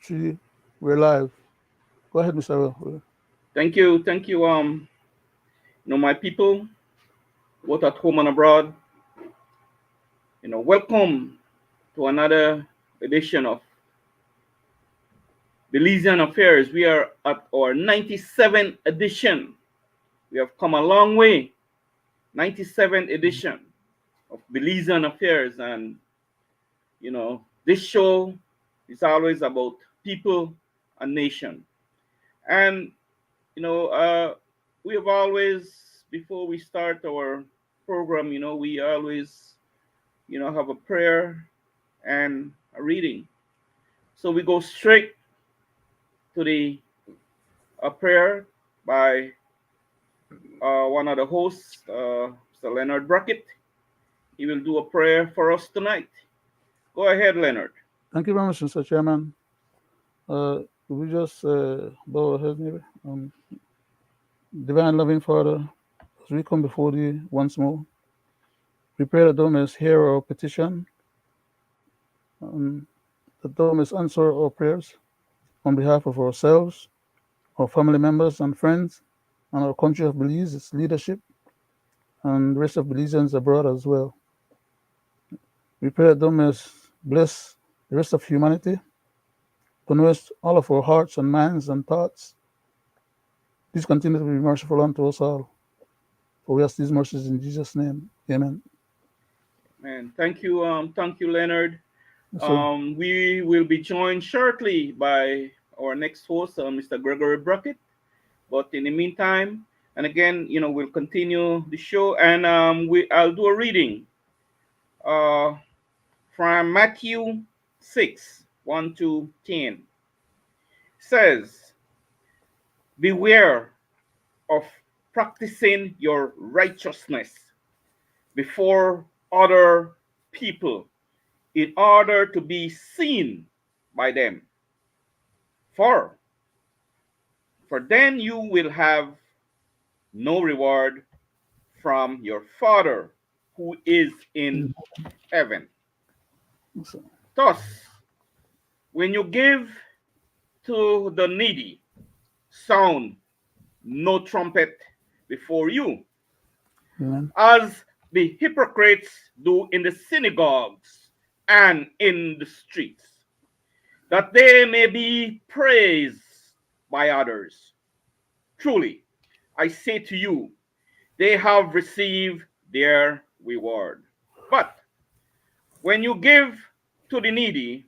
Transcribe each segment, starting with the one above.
3, we're live. Go ahead, Mr. Will. Thank you. Thank you. My people, both at home and abroad, welcome to another edition of Belizean Affairs. We are at our 97th edition. We have come a long way. 97th edition of Belizean Affairs. And, this show is always about people and nation. And, you know, uh, we have always, before we start our program, we always, have a prayer and a reading. So we go straight to the a prayer by one of the hosts, Mr. Leonard Brackett. He will do a prayer for us tonight. Go ahead, Leonard. Thank you very much, Mr. Chairman. We just bow our head, maybe. Divine loving Father, as we come before thee once more, we pray that thou mayest hear our petition, that thou mayest answer our prayers on behalf of ourselves, our family members and friends, and our country of Belize, its leadership, and the rest of Belizeans abroad as well. We pray that thou mayest bless the rest of humanity, to knowest all of our hearts and minds and thoughts. Please continue to be merciful unto us all. For we ask these mercies in Jesus' name. Amen. And thank you, Leonard. Yes, sir. We will be joined shortly by our next host, Mr. Gregory Brackett. But in the meantime, and again, we'll continue the show, and I'll do a reading uh, from Matthew 6, 1 to 10. It says, "Beware of practicing your righteousness before other people in order to be seen by them. For, for then you will have no reward from your Father who is in heaven. Yes, sir. Thus, when you give to the needy, sound no trumpet before you, Amen. as the hypocrites do in the synagogues and in the streets, that they may be praised by others. Truly, I say to you, they have received their reward. But when you give to the needy,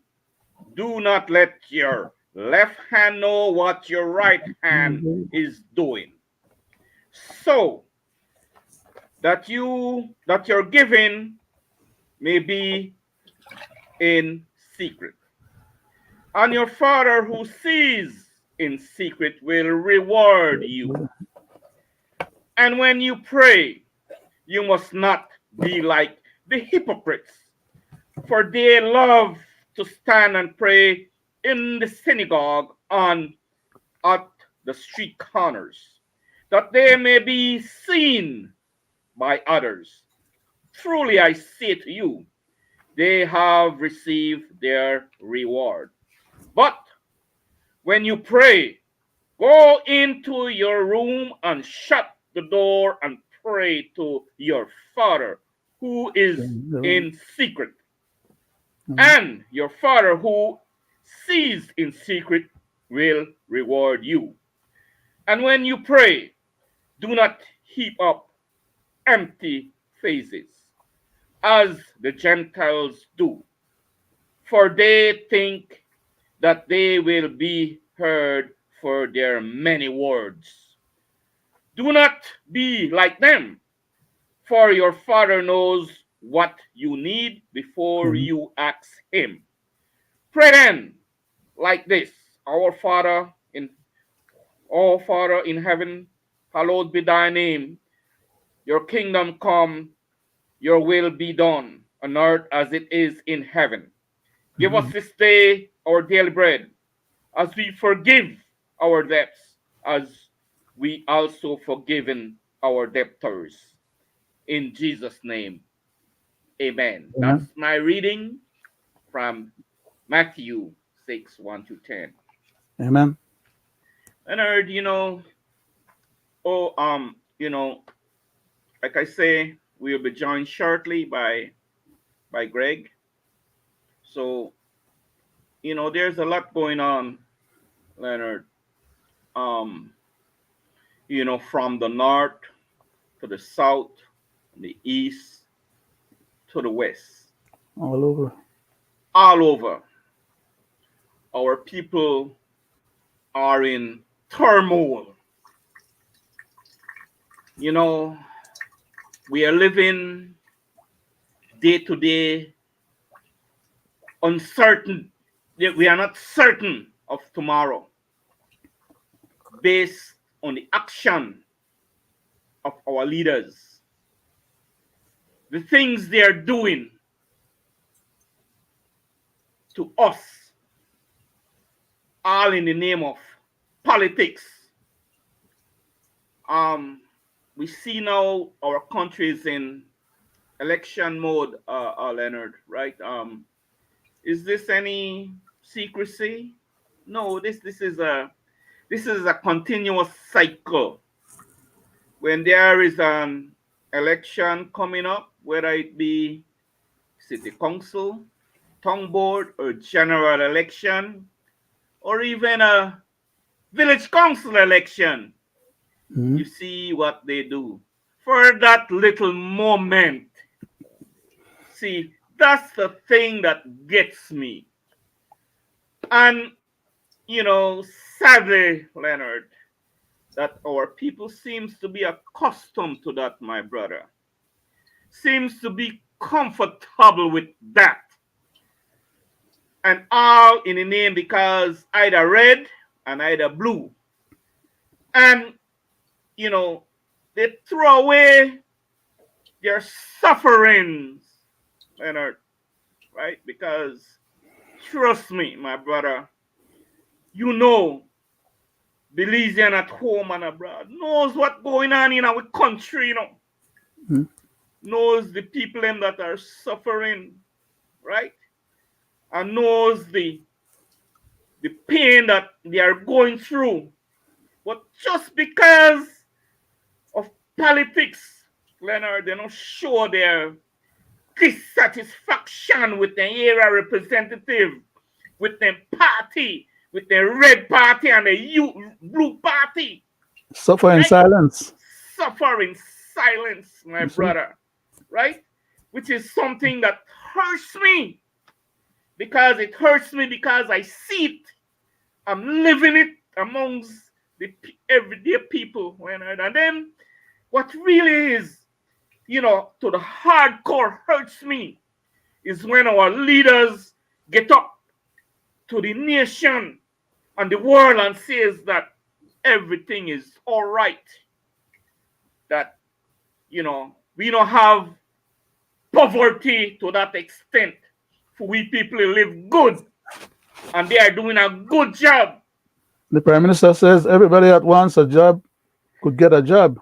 do not let your left hand know what your right hand is doing, so that your giving may be in secret. And your Father who sees in secret will reward you. And when you pray, you must not be like the hypocrites, for they love to stand and pray in the synagogue and at the street corners, that they may be seen by others. Truly I say to you, they have received their reward. But when you pray, go into your room and shut the door and pray to your Father who is in secret. And your Father who sees in secret will reward you. And when you pray, do not heap up empty faces, as the Gentiles do, for they think that they will be heard for their many words. Do not be like them, for your Father knows what you need before Amen. you ask Him. Pray then like this: Our Father in heaven, hallowed be thy name. Your kingdom come, your will be done on earth as it is in heaven. Give us Amen. this day our daily bread, as we forgive our debts, as we also forgiven our debtors. In Jesus' name, amen. That's Amen. my reading from Matthew 6, 1 to 10. Amen. Leonard, oh, like I say, we'll be joined shortly by Greg. So, there's a lot going on, Leonard. Um, from the north to the south, the east to the west, All over. all over. Our people are in turmoil. You know, we are living day to day uncertain. We are not certain of tomorrow based on the action of our leaders, the things they are doing to us, all in the name of politics. Um, we see now our country is in election mode, Leonard, right? Is this any secrecy? No, this is a continuous cycle. When there is an election coming up, whether it be city council, town board, or general election, or even a village council election, Mhm. you see what they do. For that little moment, see, that's the thing that gets me. And, you know, sadly, Leonard, that our people seems to be accustomed to that, my brother. Seems to be comfortable with that. And all in the name because either red and either blue. And, you know, they throw away their sufferings, Leonard, right? Because trust me, my brother, you know, Belizean at home and abroad knows what's going on in our country, Mhm. knows the people them that are suffering, right? And knows the pain that they are going through. But just because of politics, Leonard, they don't show their dissatisfaction with the area representative, with the party, with the red party and the blue party, Suffer in right? silence. Suffer in silence, my You see? brother, right? Which is something that hurts me because it hurts me because I see it. I'm living it amongst the everyday people, Leonard. And then what really is, to the hardcore hurts me is when our leaders get up to the nation and the world and says that everything is all right, that we don't have poverty to that extent. For we people live good and they are doing a good job. The Prime Minister says everybody that wants a job could get a job.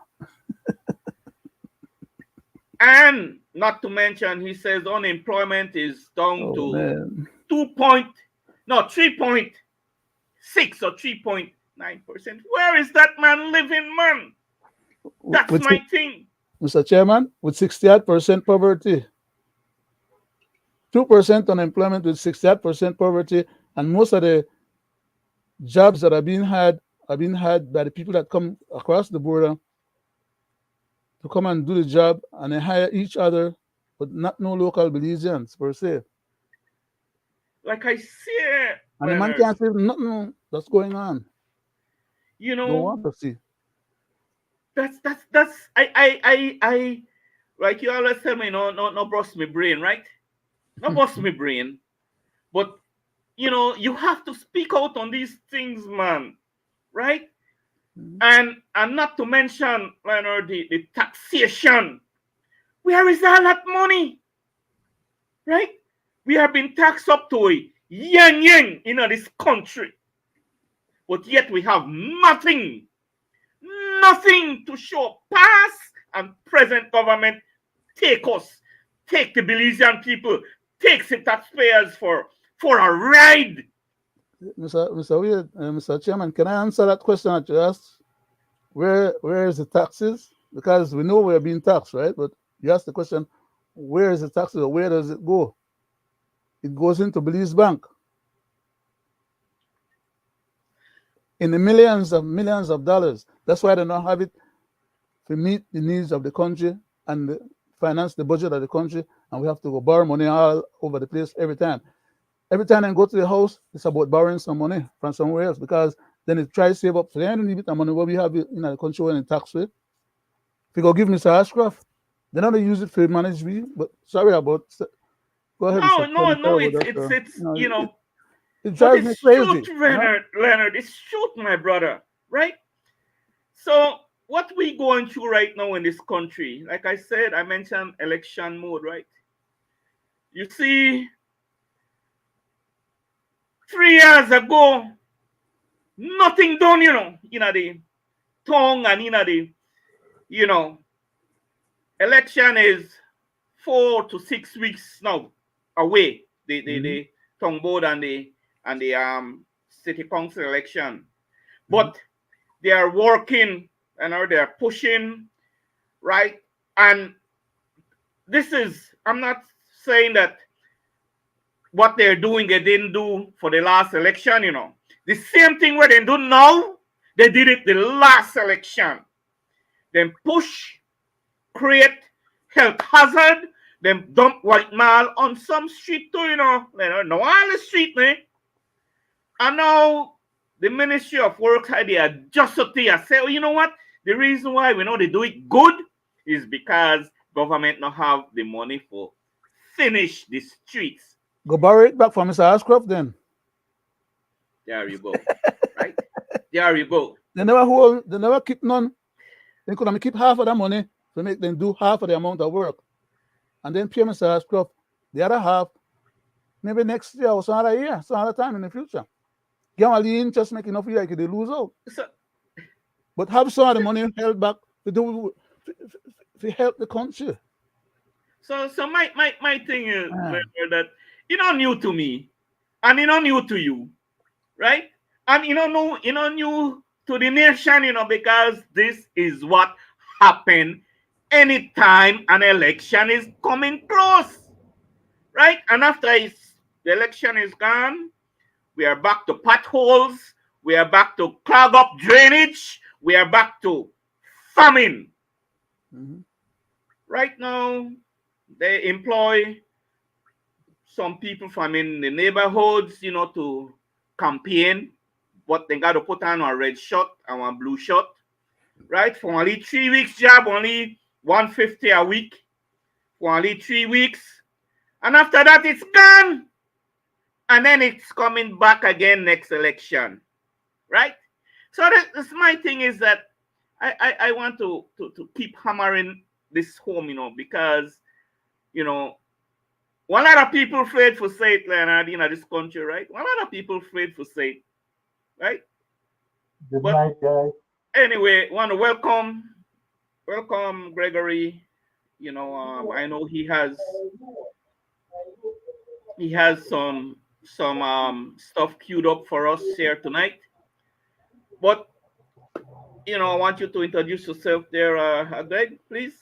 And not to mention, he says unemployment is down Oh, to man. 2 point, no, 3.6 or 3.9%. Where is that man living, man? That's With, my thing. Mr. Chairman, with 68% poverty, 2% unemployment with 68% poverty, and most of the jobs that are being had by the people that come across the border to come and do the job, and they hire each other, but not no local Belizeans per se. Like I say, And the man Leonard, can't say nothing that's going on. you Don't know, want to see. that's I like you always tell me, no bust me brain, right? No bust me brain. But you have to speak out on these things, man, right? And not to mention, Leonard, the taxation. Where is all that money? Right? We have been taxed up to a yen yen in this country, but yet we have nothing, nothing to show past and present government take us, take the Belizean people, take the taxpayers for a ride. Mr. Weir, Mr. Chairman, can I answer that question that you asked? Where is the taxes? Because we know we're being taxed, right? But you asked the question, where is the taxes or where does it go? It goes into Belize Bank in the millions of dollars. That's why they don't have it to meet the needs of the country and finance the budget of the country. And we have to go borrow money all over the place every time. Every time I go to the house, it's about borrowing some money from somewhere else because then it tries to save up. So they don't need the money what we have in the country when in tax rate. If you go give Mr. Ashcroft, they don't use it for manage me. But sorry about. Go ahead, No, Mr. no, Chairman. no. Sorry about It's that. it's it's you It, know, it but drives it's me shoot, crazy. Leonard. It's shoot, my brother. Right? So what we going through right now in this country, like I said, I mentioned election mode, right? You see, 3 years ago, nothing done, the tongue and you know, election is 4 to 6 weeks now away. Mm-hmm. The tongue board and the city council election. Mm-hmm. But they are working and they are pushing, right? And this is, I'm not saying that what they're doing they didn't do for the last election. The same thing what they do now, they did it the last election. Then push, create health hazard, then dump white male on some street too. No on the street, man. And now the Ministry of Work had the adjustity. I say, oh, you know what? The reason why we know they do it good is because government not have the money for finish the streets. Go borrow it back from Mr. Ashcroft then. There you go. Right? There you go. They never keep none. They could only keep half of the money to make them do half of the amount of work. And then pay Mr. Ashcroft the other half, maybe next year or some other year, some other time in the future. Give them the interest make enough year they lose out. So But have some of the money held back to do to help the country. so my thing is Ah, that new to me and new to you, right? And new to the nation, because this is what happened anytime an election is coming close, right? And after the election is gone, we are back to potholes, we are back to clog up drainage, we are back to famine. mhm. Right now, they employ some people from in the neighborhoods, to campaign, but they got to put on a red shirt and a blue shirt, right? For only 3 weeks job, only 150 a week for only 3 weeks. And after that, it's gone. And then it's coming back again next election, right? So that's my thing is that I want to keep hammering this home, because, you know, one lot of people afraid for say it, Leonard, this country, right? One lot of people afraid for say it, right? Good But night, guys. anyway, want to welcome Gregory. I know he has some stuff queued up for us here tonight. But I want you to introduce yourself there, Greg, please.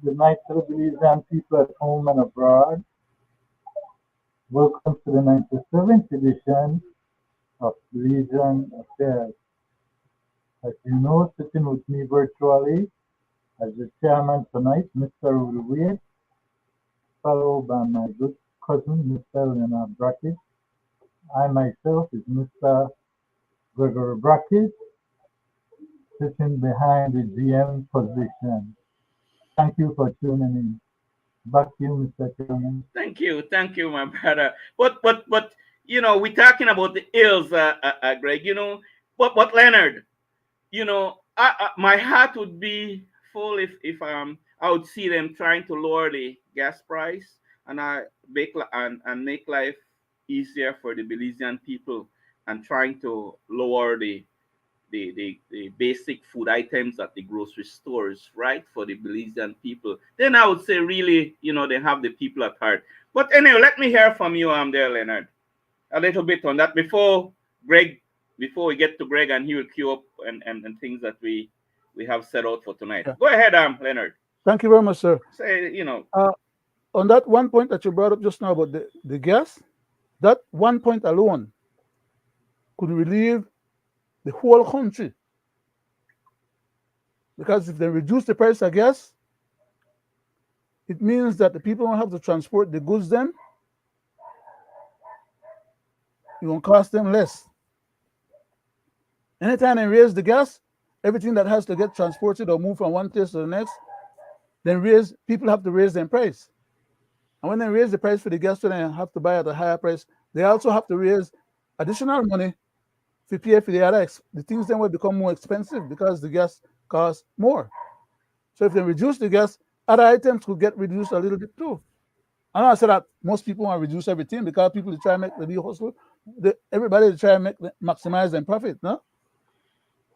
Good night to the Belizean people at home and abroad. Welcome to the 97th edition of Belizean Affairs. As you know, sitting with me virtually as the chairman tonight, Mr. Roody, followed by my good cousin, Mr. Leonard Brackett. I myself is Mr. Gregory Brackett, sitting behind the GM position. Thank you for tuning in. Back to you, Mr. Chairman. Thank you, my brother. But we're talking about the ills, Greg. But Leonard, my heart would be full if I would see them trying to lower the gas price and and make life easier for the Belizean people and trying to lower the basic food items at the grocery stores, right, for the Belizean people. Then I would say really, they have the people at heart. But anyway, let me hear from you, there, Leonard. a little bit on that before Greg, before we get to Greg, and he will queue up and things that we have set out for tonight. Yeah. Go ahead, Leonard. Thank you very much, sir. Say, On that one point that you brought up just now about the gas, that one point alone could relieve the whole country. Because if they reduce the price of gas, it means that the people don't have to transport the goods then. It won't cost them less. Anytime they raise the gas, everything that has to get transported or move from one place to the next, then people have to raise their price. And when they raise the price for the gas, then they have to buy at a higher price. They also have to raise additional money to pay for the other. The things then will become more expensive because the gas costs more. So if they reduce the gas, other items could get reduced a little bit too. I know I said that most people want to reduce everything because people try to make the big hustle. Everybody try to maximize their profit, no?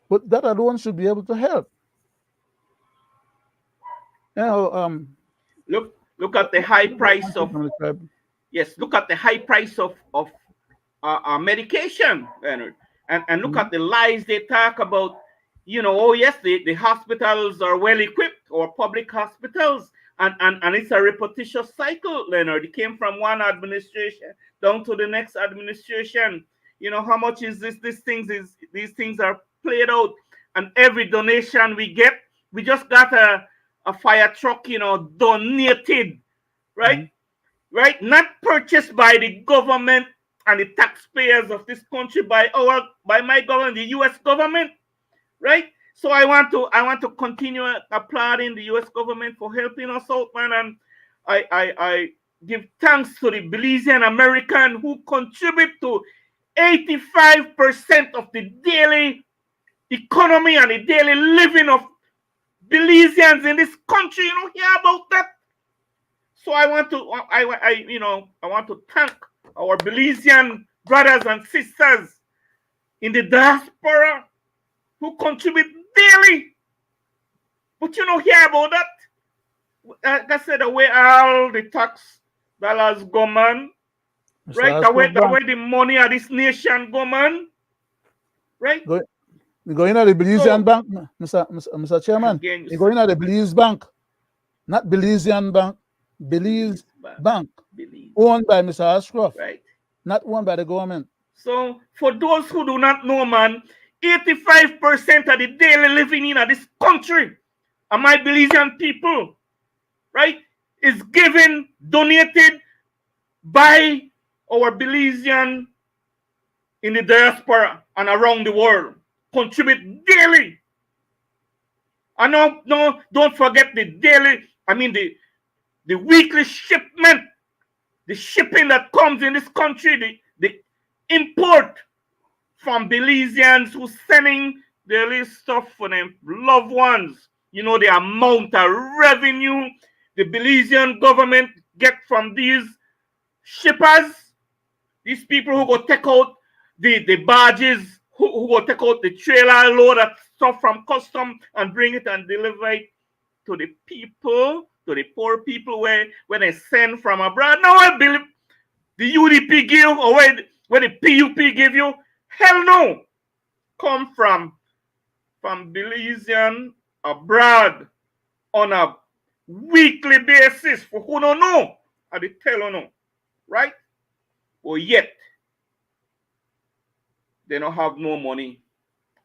But that alone should be able to help. You know, look at the high price of from the tribe. yes, look at the high price of medication, Leonard, and look at the lies they talk about. Oh yes, the hospitals are well equipped, or public hospitals, and it's a repetitious cycle, Leonard. It came from one administration down to the next administration. How much is this? These things are played out, and every donation we get, we just got a fire truck, donated, right? Right? Not purchased by the government and the taxpayers of this country, by my government, the U.S. government, right? So I want to continue applauding the U.S. government for helping us out, man, and I give thanks to the Belizean American who contribute to 85% of the daily economy and the daily living of Belizeans in this country. You don't hear about that. So I want to thank our Belizean brothers and sisters in the diaspora who contribute daily. But you don't hear about that. Like I said, the way all the tax dollars go, man. Right? The way the money of this nation go, man. Right? We go in at the Belizean bank, Mr. Chairman. We go in at the Belize bank, not Belizean bank, Belize bank, owned by Mr. Ashcroft, right? Not owned by the government. So for those who do not know, man, 85% of the daily living in this country, and my Belizean people, right, is donated by our Belizean in the diaspora and around the world. Contribute daily. And no, don't forget the weekly shipment, the shipping that comes in this country, the import from Belizeans who sending daily stuff for them loved ones. The amount of revenue the Belizean government get from these shippers, these people who go take out the barges, who will take out the trailer load of stuff from custom and bring it and deliver it to the people, to the poor people when they send from abroad. Now I believe the UDP give or where the PUP give you, hell no. Come from Belizean abroad on a weekly basis. For who don't know, I did tell you no, right? Or yet they don't have no money,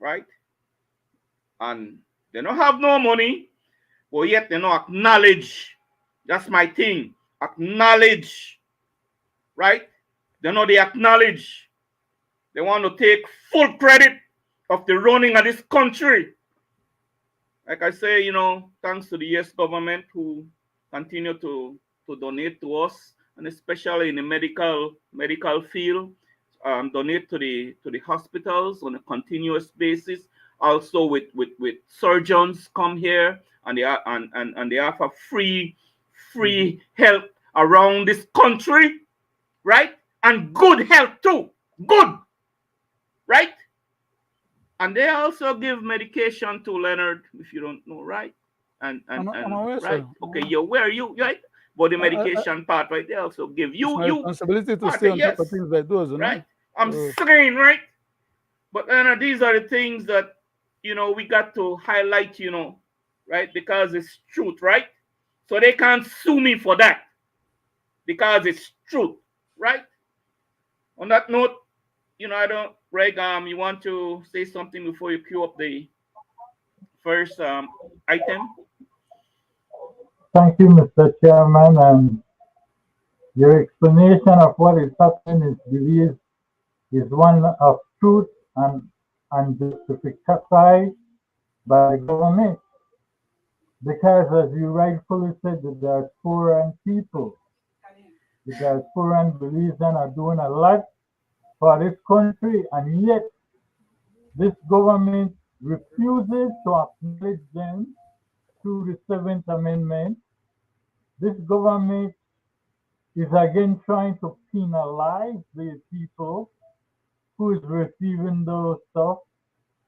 right? And they don't have no money, but yet they don't acknowledge. That's my thing. Acknowledge, right? They acknowledge. They want to take full credit of the running of this country. Like I say, thanks to the US government who continue to donate to us, and especially in the medical field. Donate to the hospitals on a continuous basis. Also with surgeons come here and they offer free health around this country, right? And good health too. Good. Right? And they also give medication to Leonard, if you don't know, right? And I'm aware, right? sir. Okay, you're aware, right? But the I, medication part right there also give it's you my you responsibility to part stay it, on top of yes, things like those, right? I'm saying, right? But these are the things that we got to highlight, right? Because it's truth, right? So they can't sue me for that because it's truth, right? On that note, I don't, Greg. You want to say something before you queue up the first item? Thank you, Mr. Chairman, and your explanation of what is happening in Belize is one of truth and justified by the government. Because, as you rightfully said, the diasporan people, the diasporan Belizean are doing a lot for this country, and yet this government refuses to acknowledge them through the Seventh Amendment. This government is again trying to penalize the people who is receiving those stuff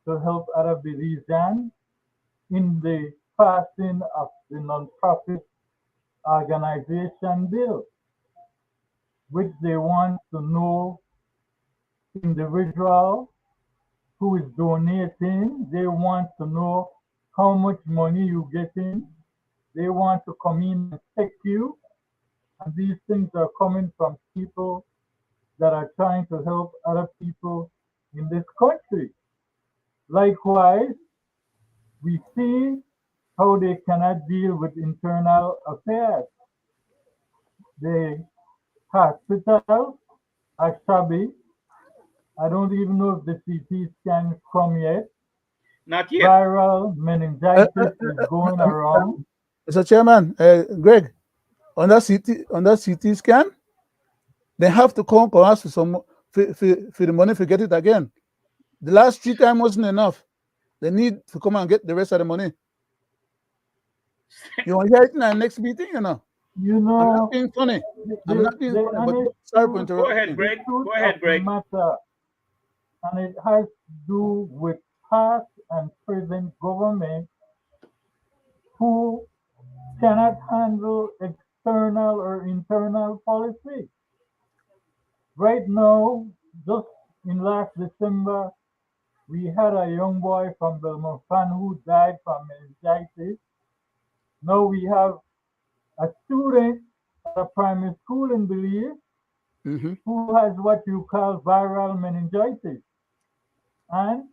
to help other Belizeans in the passing of the non-profit organization bill, which they want to know individual who is donating. They want to know how much money you get in. They want to come in and check you. And these things are coming from people that are trying to help other people in this country. Likewise, we see how they cannot deal with internal affairs. The hospital at Shabi, I don't even know if the CT scan come yet. Not yet. Viral meningitis is going around. Mr. Chairman, Greg, on that CT scan, they have to come for us for for the money to get it again. The last 3 times wasn't enough. They need to come and get the rest of the money. You want to hear it in our next meeting, You I'm not know, being funny. I'm not being the funny, but honest sorry for truth, Go ahead, interrupting. the Greg. truth Go of ahead, the Greg. matter, and it has to do with past and present government who cannot handle external or internal policy. Right now, just in last December, we had a young boy from Belmont who died from meningitis. Now we have a student at a primary school in Belize Mm-hmm. who has what you call viral meningitis. And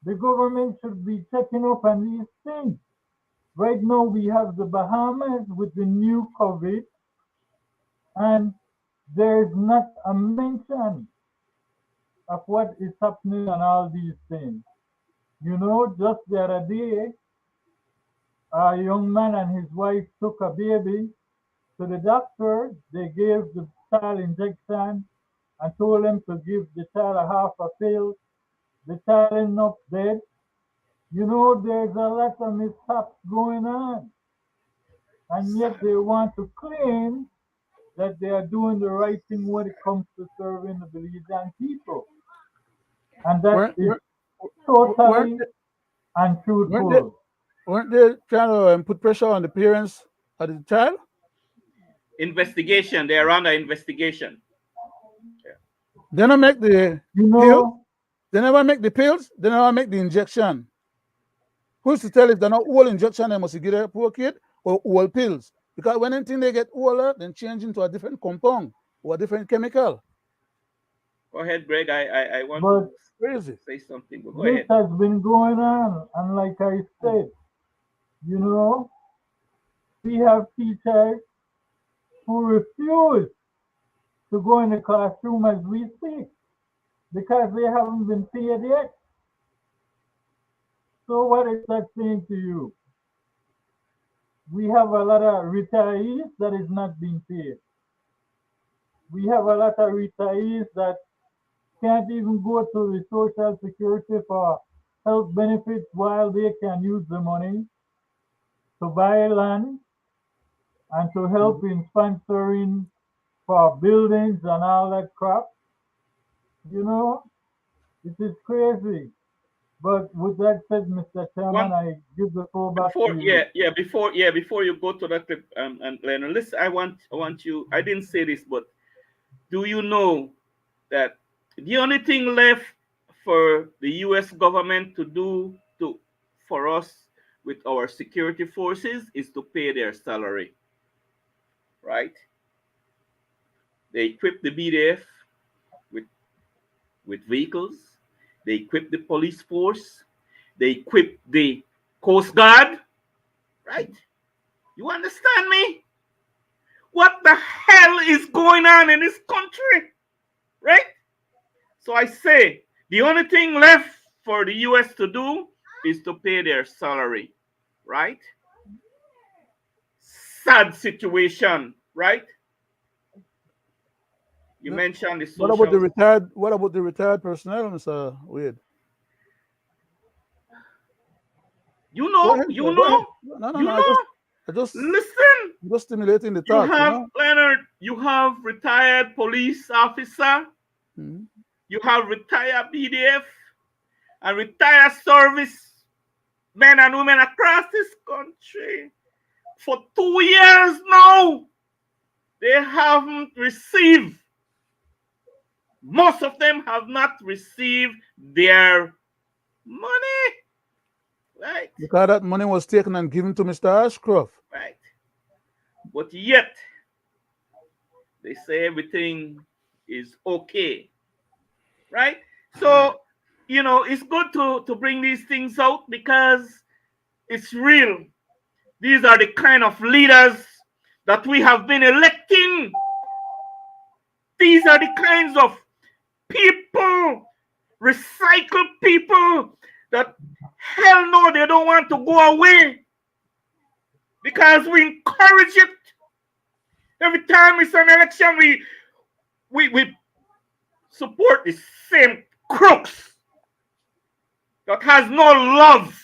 the government should be checking up on these things. Right now we have the Bahamas with the new COVID, and there's not a mention of what is happening on all these things. You know, just the other day, a young man and his wife took a baby to the doctor. They gave the child injection and told him to give the child a half a pill. The child ended up dead. You know, there's a lot of mishaps going on, and yet they want to claim that they are doing the right thing when it comes to serving the Belizean people. And that Weren't, is weren't, weren't, totally weren't they, untruthful. weren't they trying to put pressure on the parents of the child? Investigation. They are under investigation. Yeah. They don't make the You pill. know, They never make the pills. They never make the injection. Who's to tell if they're not all injection, they must get a poor kid or all pills? Because when anything they get older, then change into a different compound or a different chemical. Go ahead, Greg. I want but to Crazy. say something, but go this ahead. has been going on. And like I said, you know, we have teachers who refuse to go in the classroom as we speak because they haven't been paid yet. So what is that saying to you? We have a lot of retirees that is not being paid. We have a lot of retirees that can't even go to the social security for health benefits while they can use the money to buy land and to help Mhm. in sponsoring for buildings and all that crap. You know, it is crazy. But with that said, Mr. Chairman, One I give the floor back to before, you. before you go to that clip, and Leonard, listen, I want you. I didn't say this, but do you know that the only thing left for the U.S. government to do to for us with our security forces is to pay their salary, right? They equip the BDF with vehicles. They equip the police force. They equip the Coast Guard, right? You understand me? What the hell is going on in this country, right? So I say the only thing left for the US to do is to pay their salary, right? Sad situation, right? You No, mentioned the what about the social. retired? What about the retired personnel, Mr. Wade? You Go know, ahead, you sir. Go ahead. know, No, no, no. you know. I just, Listen, I'm just stimulating the you thoughts. You have know. Leonard. You have retired police officer. Mhm. You have retired BDF and retired service men and women across this country. For 2 years now, they haven't received, most of them have not received their money, right? Because that money was taken and given to Mr. Ashcroft. Right. But yet, they say everything is okay, right? So, it's good to bring these things out because it's real. These are the kind of leaders that we have been electing. These are the kinds of people, recycled people that hell no, they don't want to go away because we encourage it. Every time it's an election, we support the same crooks that has no love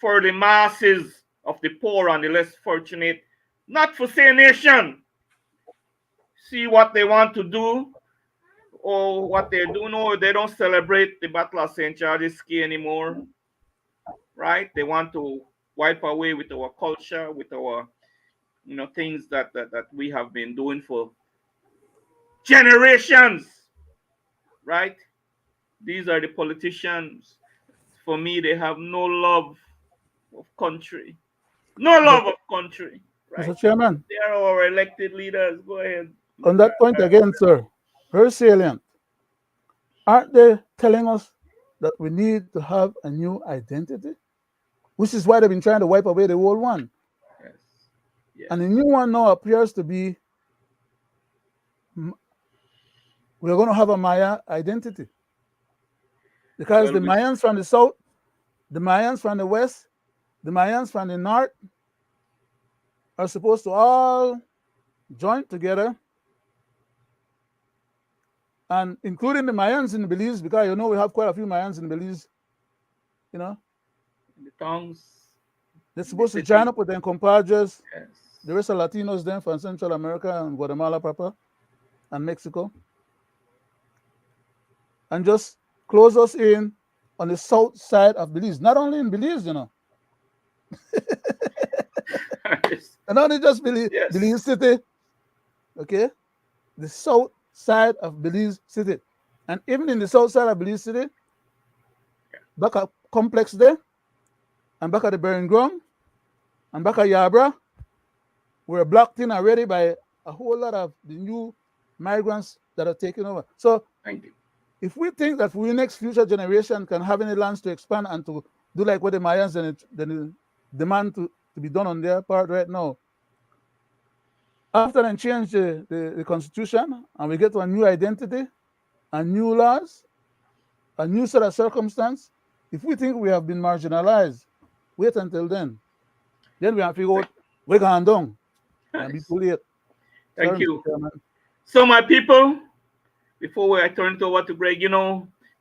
for the masses of the poor and the less fortunate, not for say nation. See what they want to do or what they're doing, or they don't celebrate the Battle of St. George's Key anymore, right? They want to wipe away with our culture, with our things that we have been doing for generations, right? These are the politicians. For me, they have no love of country, no Mr. love of country, right? Mr. Chairman, They are our elected leaders. Go ahead, on Mr. that point again, sir, very salient. Aren't they telling us that we need to have a new identity? Which is why they've been trying to wipe away the old one. Yes, yes. And the new one now appears to be we're going to have a Maya identity. Because Well, the Mayans from the south, the Mayans from the west, the Mayans from the north are supposed to all join together, and including the Mayans in Belize, because we have quite a few Mayans in Belize, you know. the towns, They're the supposed to join city. up with their compadres, Yes. the rest of Latinos then from Central America and Guatemala proper and Mexico, and just close us in on the south side of Belize. Not only in Belize, Yes. and not only just Yes. Belize City, okay? The south side of Belize City. And even in the south side of Belize City, back at Complex there, and back at the Bering Ground, and back at Yabra, we're blocked in already by a whole lot of the new migrants that are taking over. So Thank you. if we think that we next future generation can have any lands to expand and to do like what the Mayans then demand to be done on their part right now, after they change the constitution and we get to a new identity and new laws, a new set of circumstance, if we think we have been marginalized, wait until then. Then we have to figure Thank, out we're going down and be nice. too late. Thank Sorry, Mr. you. Chairman. So, my people, before I turn it over to Greg,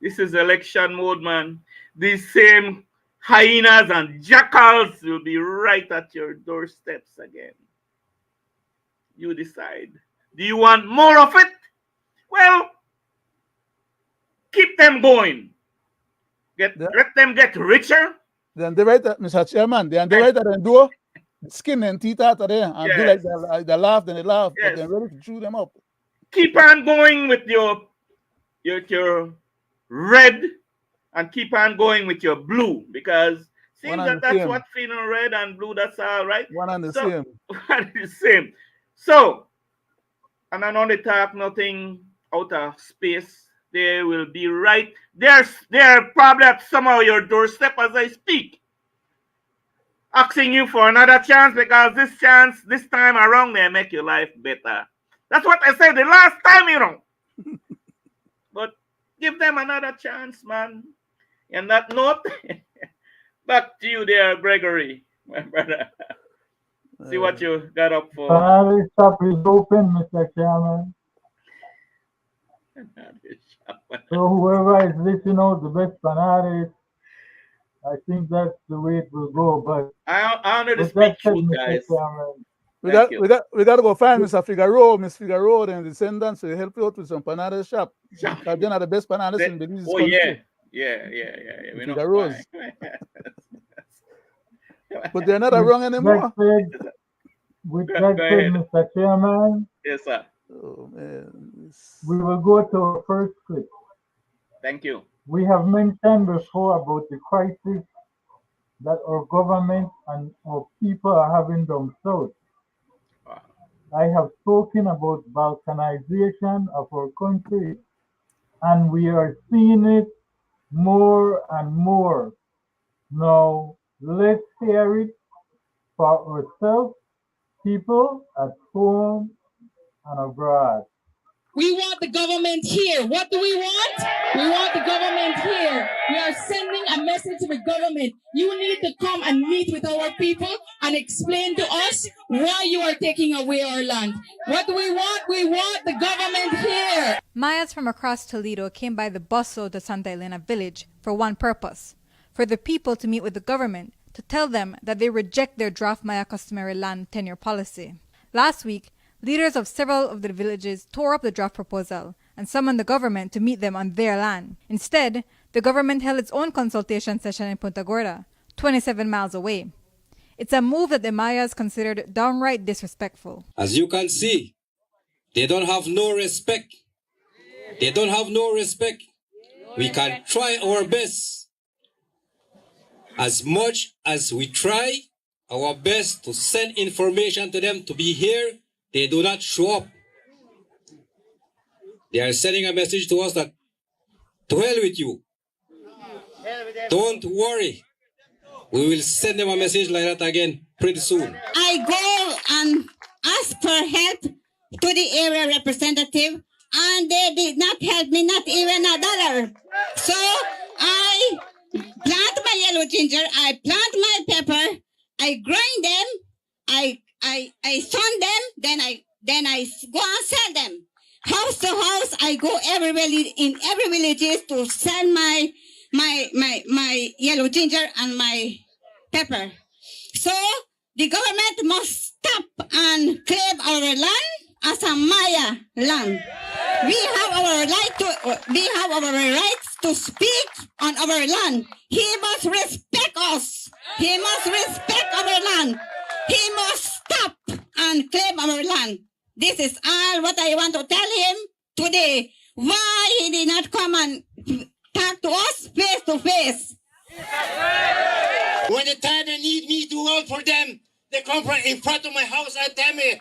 this is election mode, man. These same hyenas and jackals will be right at your doorsteps again. You decide. Do you want more of it? Well, keep them going. Let them get richer. Then they write that, Mr. Chairman, they write that and do skin and teeth out of there and do Yes. like they laugh, then they laugh, but Yes. they're ready to chew them up. Keep on going with your red and keep on going with your blue, because seems that that's same. what feeling red and blue, that's all right. One and the same. One and the same. So, and I know they talk nothing out of space. They will be right. They're probably at some of your doorstep as I speak, asking you for another chance, because this time around, they make your life better. That's what I said the last time, you know. But give them another chance, man. And that note, back to you there, Gregory, my brother. See what you got up for. Panelist shop is open, Mr. Chairman. So whoever is listening out the best panelist, I think that's the way it will go. But I honor the speak truth, guys. We got to go find Mr. Figaro, Miss Figaro, and descendants to help you out with some panada shop. Because they're not the best panadas in Belize. Oh, yeah. We know. But they're not wrong anymore. With that said, Mr. Chairman. Yes, sir. Oh, man. We will go to our first clip. Thank you. We have mentioned before about the crisis that our government and our people are having themselves. Wow. I have spoken about balkanization of our country, and we are seeing it more and more. Now, let's hear it for ourselves, people at home and abroad. We want the government here. What do we want? We want the government here. We are sending a message to the government. You need to come and meet with our people and explain to us why you are taking away our land. What do we want? We want the government here. Mayas from across Toledo came by the busload to Santa Elena village for one purpose: for the people to meet with the government to tell them that they reject their draft Maya customary land tenure policy. Last week, leaders of several of the villages tore up the draft proposal and summoned the government to meet them on their land. Instead, the government held its own consultation session in Punta Gorda, 27 miles away. It's a move that the Mayas considered downright disrespectful. As you can see, they don't have no respect. They don't have no respect. We can try our best. As much as we try our best to send information to them to be here, they do not show up. They are sending a message to us that, to hell with you. Don't worry. We will send them a message like that again pretty soon. I go and ask for help to the area representative, and they did not help me, not even $1. So I plant my yellow ginger, I plant my pepper, I grind them, I sun them, then I go and sell them. House to house, I go in every village to sell my yellow ginger and my pepper. So the government must stop and claim our land as a Maya land. We have our rights to speak on our land. He must respect us. He must respect our land. He must stop and claim our land. This is all what I want to tell him today. Why he did not come and talk to us face to face. When the time they need me to work for them, they come from in front of my house and tell me,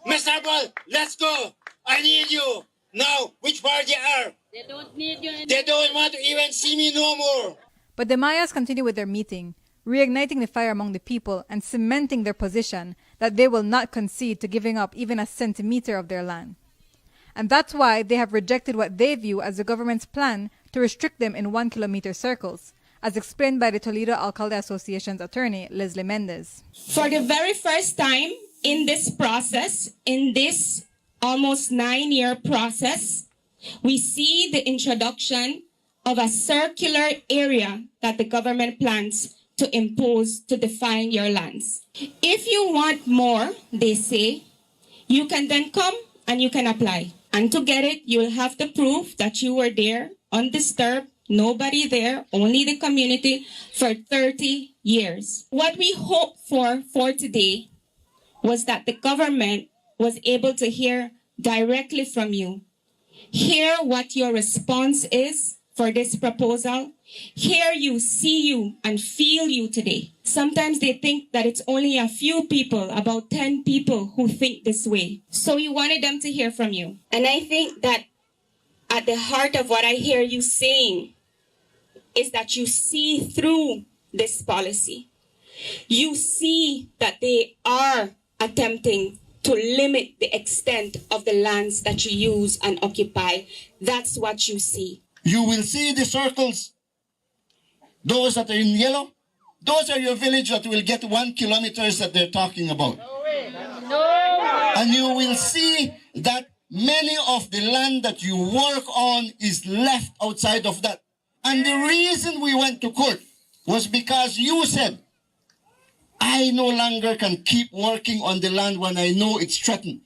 Mr. Ball, let's go. I need you. Now, which party are? They don't need you. They don't want to even see me no more. But the Mayas continue with their meeting, reigniting the fire among the people and cementing their position that they will not concede to giving up even a centimeter of their land. And that's why they have rejected what they view as the government's plan to restrict them in 1 kilometer circles, as explained by the Toledo Alcalde Association's attorney, Leslie Mendez. For the very first time in this process, in this almost 9-year process, we see the introduction of a circular area that the government plans to impose to define your lands. If you want more, they say, you can then come and you can apply. And to get it, you will have to prove that you were there undisturbed, nobody there, only the community, for 30 years. What we hoped for today was that the government was able to hear directly from you, hear what your response is for this proposal, hear you, see you, and feel you today. Sometimes they think that it's only a few people, about 10 people, who think this way. So we wanted them to hear from you. And I think that at the heart of what I hear you saying is that you see through this policy. You see that they are attempting to limit the extent of the lands that you use and occupy. That's what you see. You will see the circles. Those that are in yellow, those are your village that will get 1 kilometer that they're talking about. No. And you will see that many of the land that you work on is left outside of that. And the reason we went to court was because you said, I no longer can keep working on the land when I know it's threatened.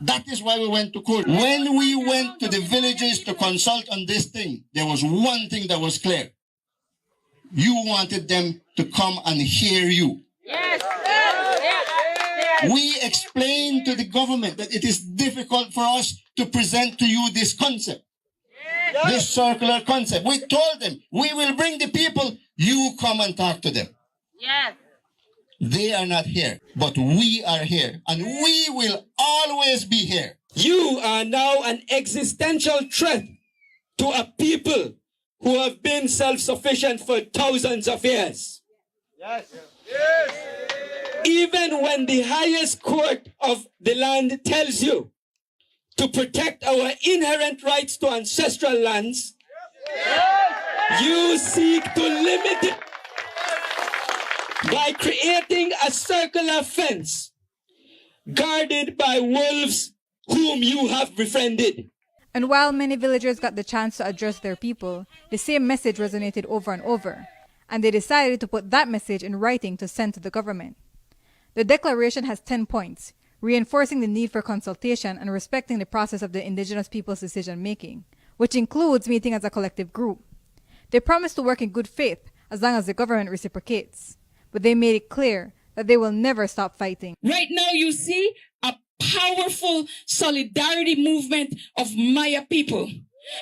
That is why we went to court. When we went to the villages to consult on this thing, there was one thing that was clear. You wanted them to come and hear you. Yes. We explained to the government that it is difficult for us to present to you this concept, this circular concept. We told them, we will bring the people, you come and talk to them. Yes. They are not here, but we are here, and we will always be here. You are now an existential threat to a people who have been self-sufficient for thousands of years. Yes. Yes. Even when the highest court of the land tells you to protect our inherent rights to ancestral lands, you seek to limit it by creating a circular fence guarded by wolves whom you have befriended. And while many villagers got the chance to address their people, the same message resonated over and over, and they decided to put that message in writing to send to the government. The declaration has 10 points, reinforcing the need for consultation and respecting the process of the indigenous people's decision-making, which includes meeting as a collective group. They promise to work in good faith as long as the government reciprocates, but they made it clear that they will never stop fighting. Right now you see a powerful solidarity movement of Maya people,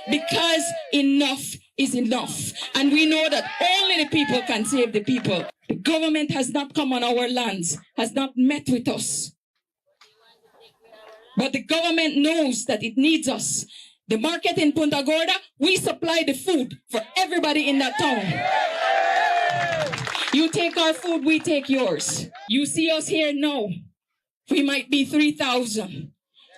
because enough is enough. And we know that only the people can save the people. The government has not come on our lands, has not met with us. But the government knows that it needs us. The market in Punta Gorda, we supply the food for everybody in that town. You take our food, we take yours. You see us here now. We might be 3,000.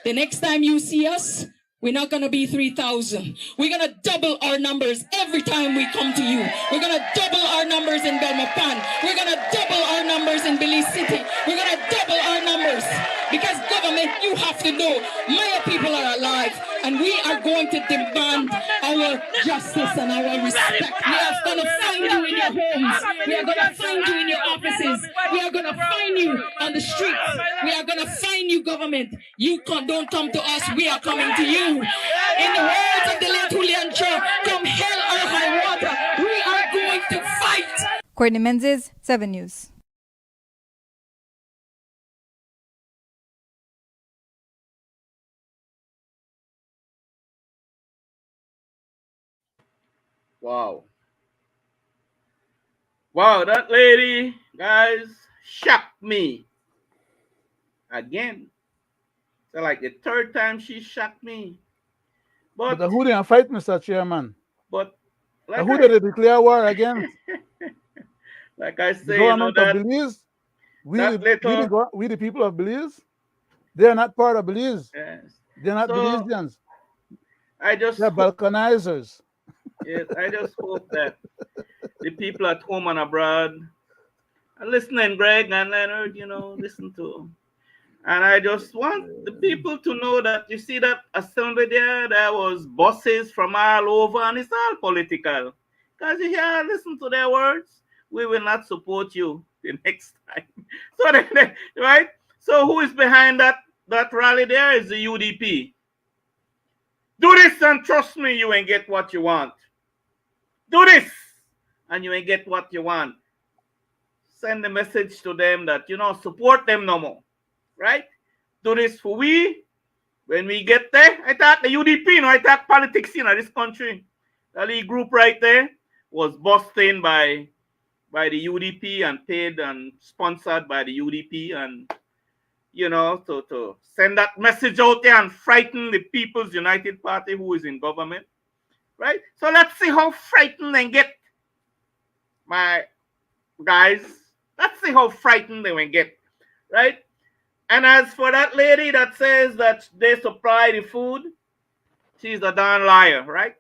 The next time you see us, we're not going to be 3,000. We're going to double our numbers every time we come to you. We're going to double our numbers in Belmopan. We're going to double our numbers in Belize City. We're going to double our numbers. Because government, you have to know, Maya people are alive. And we are going to demand our justice and our respect. We are going to find you in your homes. We are going to find you in your offices. We are going to find you on the streets. We are going to find you, government. You don't come to us, we are coming to you. In the words of the late Julian Cho, come hell or high water, we are going to fight. Courtney Menzies, 7 News. Wow. Wow, that lady, guys, shocked me. Again. So like the third time she shocked me. But who didn't fight, Mr. Chairman? But like who did they declare war against? Like I The say, government that, of Belize? We that the people of Belize? They are not part of Belize. Yes. They're not Belizeans. They're balkanizers. Yes, I just hope that the people at home and abroad are listening, Greg and Leonard, listen to. And I just want the people to know that, you see that assembly there was bosses from all over, and it's all political. Because you hear, listen to their words, we will not support you the next time. So then, right? So who is behind that rally there is the UDP. Do this and trust me, you ain't get what you want. Do this, and you will get what you want. Send a message to them that, support them no more, right? Do this for we. When we get there, I thought the UDP, I thought politics in this country. The league group right there was busted by the UDP and paid and sponsored by the UDP, and to send that message out there and frighten the People's United Party who is in government, right? So let's see how frightened they get, my guys. Let's see how frightened they will get, right? And as for that lady that says that they supply the food, she's a darn liar, right?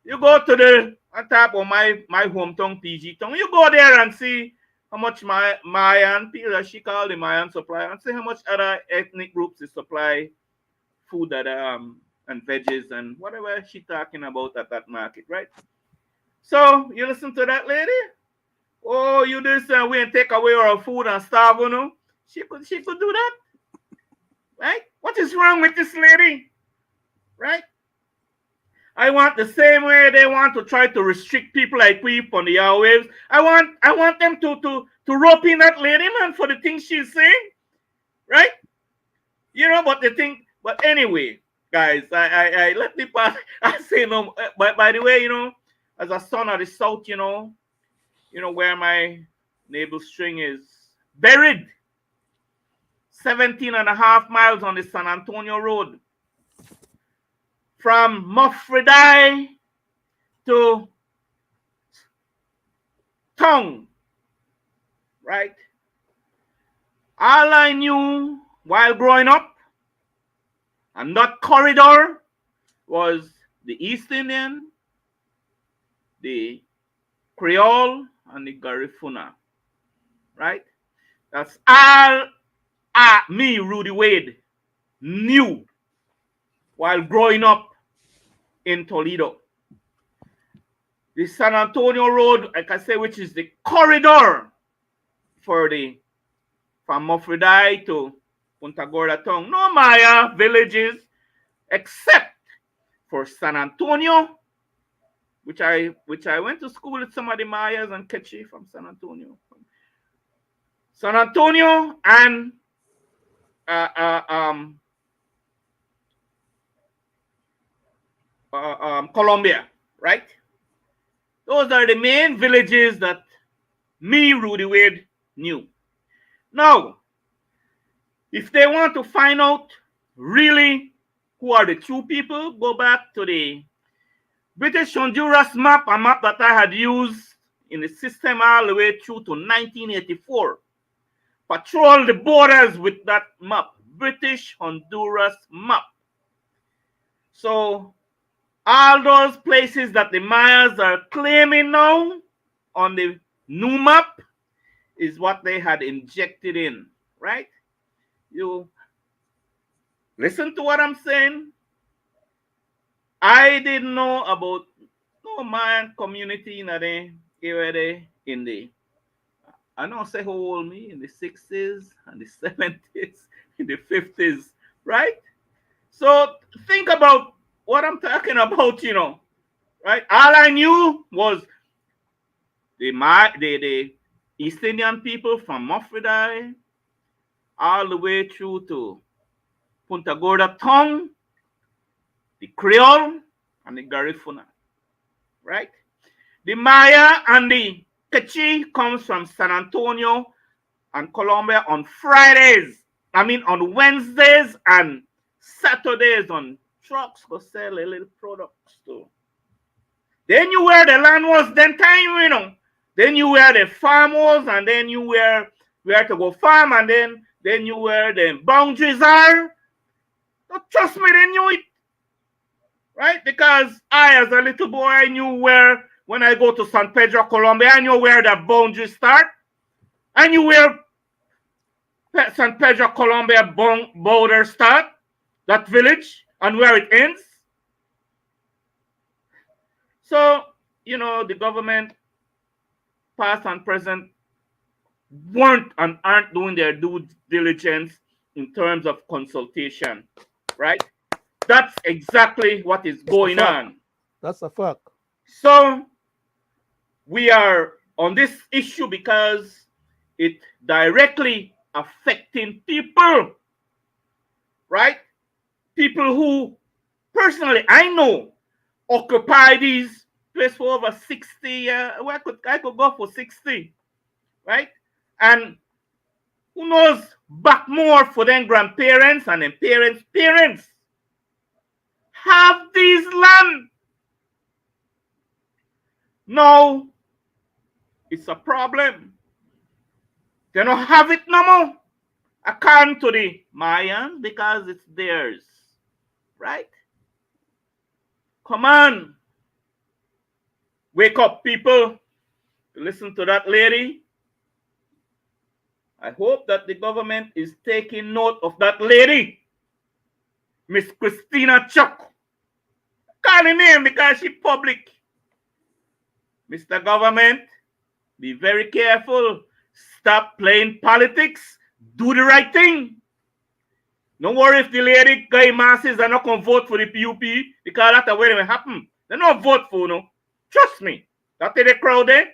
You go to the on top of my hometown PG town, you go there and see how much Mayan people, as she called the Mayan supply, and see how much other ethnic groups they supply food that and veggies and whatever she talking about at that market, right? So you listen to that lady. Oh, you this and we and take away our food and starve, She could do that, right? What is wrong with this lady, right? I want the same way they want to try to restrict people like we on the airwaves. I want them to rope in that lady, man, for the things she's saying, right? But the thing. But anyway, guys, I let me pass. I say no. By the way, as a son of the South, where my navel string is buried, 17.5 miles on the San Antonio Road. From Muffredai to Tongue, right? All I knew while growing up, and that corridor, was the East Indian, the Creole, and the Garifuna, right? That's all me, Rudy Wade, knew while growing up in Toledo. The San Antonio Road, like I say, which is the corridor from Muffredai to Punta Gorda Town. No Maya villages except for San Antonio, which I went to school with some of the Mayas and Kechi from San Antonio. San Antonio and Colombia, right? Those are the main villages that me, Rudy Wade, knew. Now, if they want to find out really who are the true people, go back to the British Honduras map, a map that I had used in the system all the way through to 1984. Patrol the borders with that map, British Honduras map. So all those places that the Mayas are claiming now on the new map is what they had injected in, right? You listen to what I'm saying. I didn't know about no Mayan community in the area in the, I don't say how old me, in the 60s and the 70s, in the 50s, right? So think about what I'm talking about, right? All I knew was the East Indian people from Muffredai all the way through to Punta Gorda Town, the Creole, and the Garifuna, right? The Maya and the Quechua comes from San Antonio and Colombia on Fridays. On Wednesdays and Saturdays on trucks go sell a little products too. Then you where the land was then time, Then you where the farm was, and then you where to go farm, and then you where the boundaries are. Don't trust me, they knew it. Right? Because I, as a little boy, I knew where, when I go to San Pedro, Colombia, I knew where the boundaries start. I knew where San Pedro, Colombia border start, that village, and where it ends. So, the government, past and present, weren't and aren't doing their due diligence in terms of consultation, right? That's exactly what is going on. That's a fact. So we are on this issue because it directly affecting people, right? People who personally I know occupy these places for over 60. Well, I could go for 60, right? And who knows back more for them grandparents and them parents have these land. Now it's a problem. They don't have it no more. According to the Mayans, because it's theirs. Right? Come on. Wake up, people. Listen to that lady. I hope that the government is taking note of that lady, Miss Christina Chuck. Call her name because she public. Mr. Government, be very careful. Stop playing politics. Do the right thing. Don't worry if the lady guy masses are not going to vote for the PUP because that's what will happen. They don't vote for no. Trust me. That's the crowd there.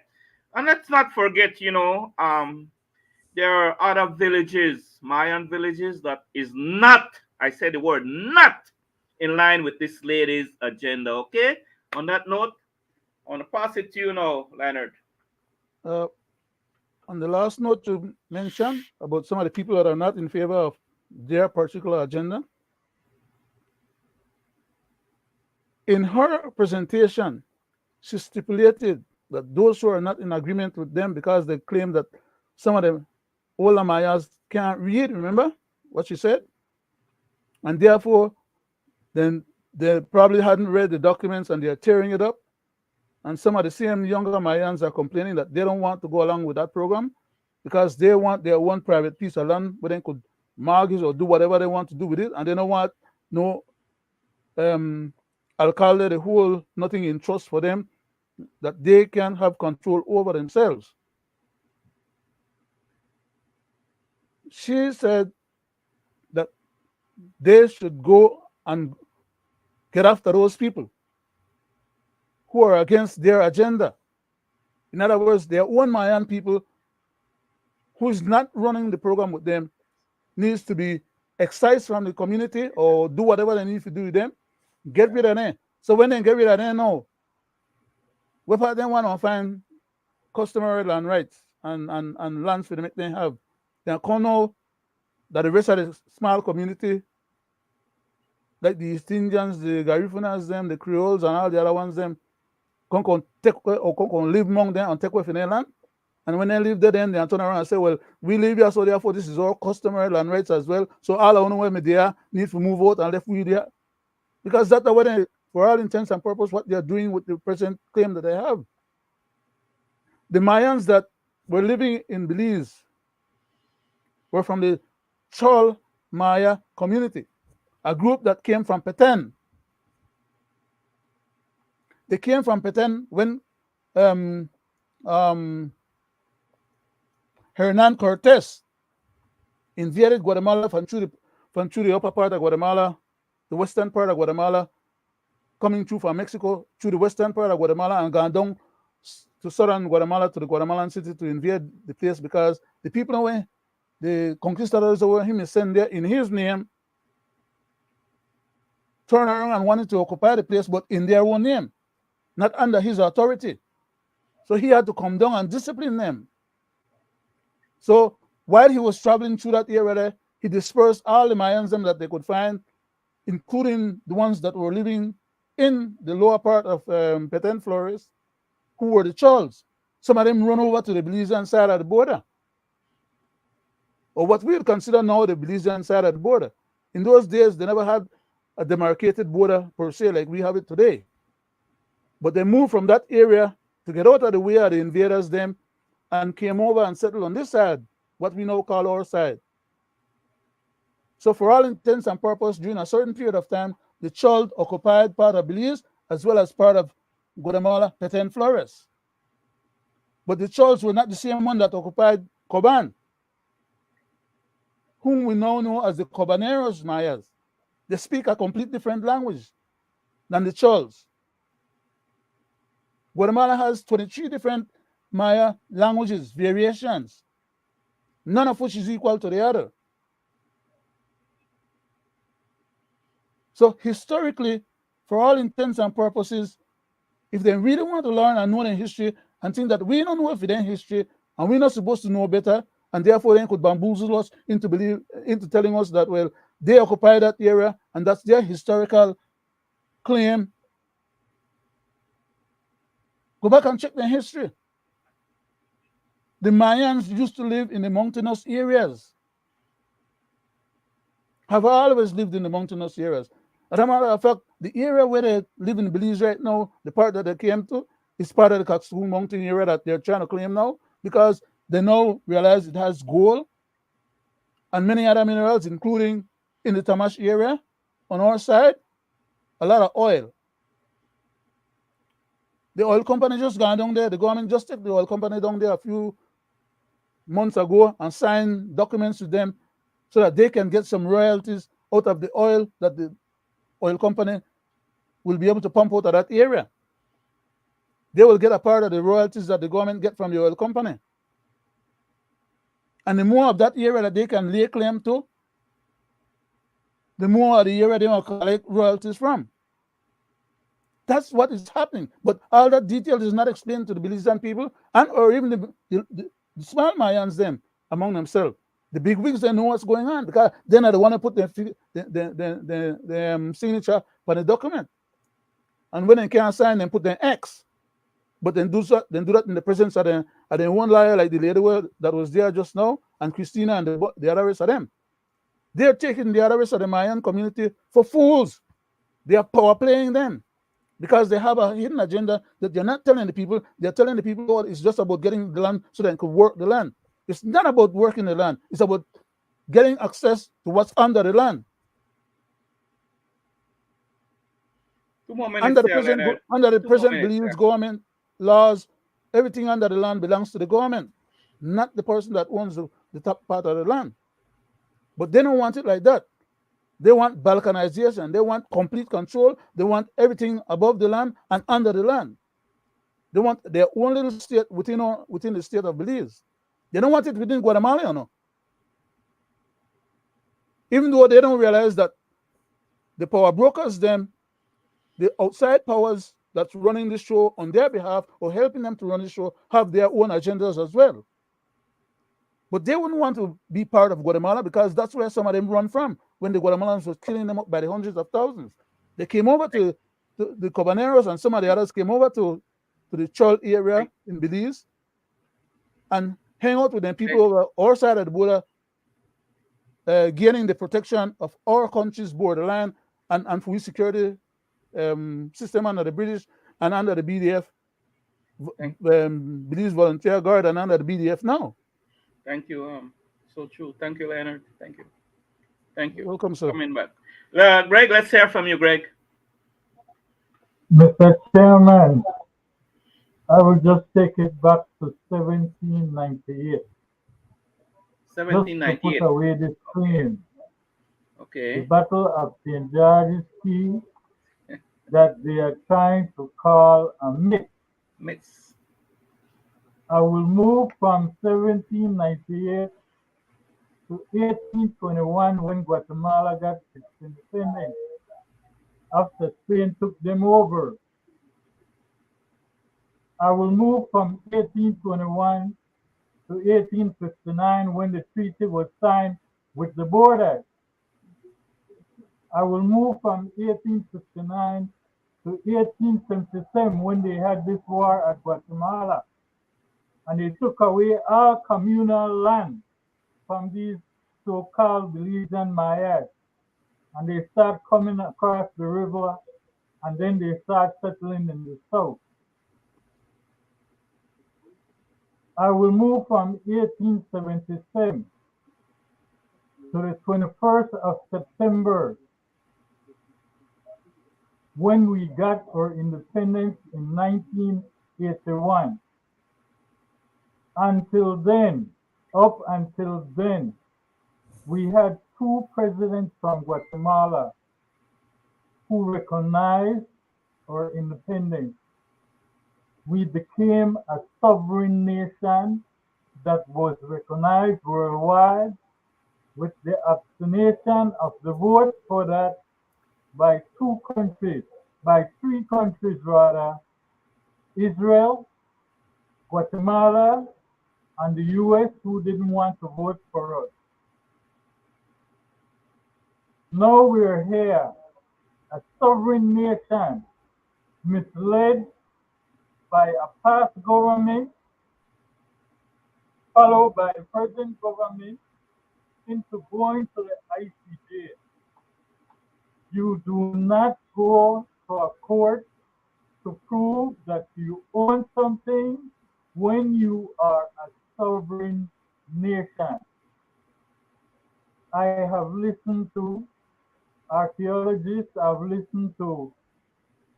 And let's not forget, there are other villages, Mayan villages, that is not, I said the word, not in line with this lady's agenda, okay? On that note, I want to pass it to you now, Leonard. On the last note you mentioned about some of the people that are not in favor of their particular agenda, in her presentation, she stipulated that those who are not in agreement with them because they claim that some of the older Mayas can't read, remember what she said? And therefore, then they probably hadn't read the documents and they're tearing it up. And some of the same younger Mayans are complaining that they don't want to go along with that program because they want their one private piece of land where they could mortgage or do whatever they want to do with it. And they don't want no alcalde, the whole nothing in trust for them that they can have control over themselves. She said that they should go and get after those people who are against their agenda. In other words, their own Mayan people who's not running the program with them needs to be excised from the community or do whatever they need to do with them. Get rid of them. So when they get rid of them now, what part them want to find customary land rights and lands for them they have. They come now that the rest of the small community, like the East Indians, the Garifunas, them, the Creoles, and all the other ones, them, come take away or come live among them and take away from their land. And when they live there, then they turn around and say, well, we live here, so therefore this is all customary land rights as well. So all our own women there need to move out and left we there. Because that's what they, for all intents and purposes, what they're doing with the present claim that they have. The Mayans that were living in Belize were from the Chol Maya community, a group that came from Petén. They came from Petén when Hernan Cortés invaded Guatemala from through the upper part of Guatemala, the western part of Guatemala, coming through from Mexico through the western part of Guatemala and gone down to southern Guatemala to the Guatemalan city to invade the place because the people away, the conquistadors over him is sent there in his name, turn around and wanted to occupy the place, but in their own name, not under his authority. So he had to come down and discipline them. So while he was traveling through that area there, he dispersed all the Mayans that they could find, including the ones that were living in the lower part of Petén Flores, who were the Chols. Some of them run over to the Belizean side of the border, or what we would consider now the Belizean side of the border. In those days, they never had a demarcated border per se like we have it today. But they moved from that area to get out of the way of the invaders them and came over and settled on this side, what we now call our side. So for all intents and purposes, during a certain period of time, the Chol occupied part of Belize as well as part of Guatemala, Petén Flores. But the Chols were not the same one that occupied Coban, whom we now know as the Cobaneros Mayas. They speak a complete different language than the Chols. Guatemala has 23 different Maya languages, variations, none of which is equal to the other. So historically, for all intents and purposes, if they really want to learn and know their history and think that we don't know if their history and we're not supposed to know better, and therefore they could bamboozle us into telling us that, well, they occupy that area and that's their historical claim, go back and check their history. The Mayans used to live in the mountainous areas, have always lived in the mountainous areas. As a matter of fact, the area where they live in Belize right now, the part that they came to, is part of the Coxsackie Mountain area that they're trying to claim now, because they now realize it has gold and many other minerals, including in the Tamash area on our side, a lot of oil. The oil company just gone down there, the government just took the oil company down there a few months ago and signed documents with them so that they can get some royalties out of the oil that the oil company will be able to pump out of that area. They will get a part of the royalties that the government get from the oil company. And the more of that area that they can lay claim to, the more of the area they will collect royalties from. That's what is happening. But all that detail is not explained to the Belizean people and or even the small Mayans them among themselves. The big wigs, they know what's going on because then they want to put their signature on the document. And when they can't sign, they put their X. But then do that in the presence of the one liar, like the lady that was there just now, and Christina and the other rest of them. They're taking the other rest of the Mayan community for fools. They are power playing them because they have a hidden agenda that they're not telling the people. They're telling the people, oh, it's just about getting the land so they can work the land. It's not about working the land. It's about getting access to what's under the land. 2 more minutes under the present Belize government laws, everything under the land belongs to the government, not the person that owns the top part of the land. But they don't want it like that. They want balkanization. They want complete control. They want everything above the land and under the land. They want their own little state within the state of Belize. They don't want it within Guatemala, you know. Even though they don't realize that the power brokers, them, the outside powers that's running the show on their behalf or helping them to run the show have their own agendas as well. But they wouldn't want to be part of Guatemala because that's where some of them run from when the Guatemalans were killing them up by the hundreds of thousands. They came over to the Cobaneros and some of the others came over to the Chol area in Belize and hang out with them people over our side of the border, gaining the protection of our country's borderline and food security system under the British and under the BDF, Belize Volunteer Guard and under the BDF now. Thank you. So true. Thank you, Leonard. Thank you. Thank you. Welcome, sir. Coming back. Greg, let's hear from you, Greg. Mr. Chairman, I will just take it back to 1798. 1798. Just to put away this claim. Okay. The Battle of St. George's Key that they are trying to call a myth. Myths. I will move from 1798 to 1821 when Guatemala got its independence after Spain took them over. I will move from 1821 to 1859 when the treaty was signed with the borders. I will move from 1859 to 1877 when they had this war at Guatemala. And they took away all communal land from these so-called Belizean Mayas. And they start coming across the river, and then they start settling in the south. I will move from 1877 to the 21st of September, when we got our independence in 1981. Until then, up until then, we had 2 presidents from Guatemala who recognized our independence. we became a sovereign nation that was recognized worldwide with the abstention of the vote for that by three countries rather, Israel, Guatemala, and the US, who didn't want to vote for us. Now we're here, a sovereign nation, misled by a past government, followed by the present government, into going to the ICJ. You do not go to a court to prove that you own something when you are a sovereign nation. I have listened to archaeologists, I've listened to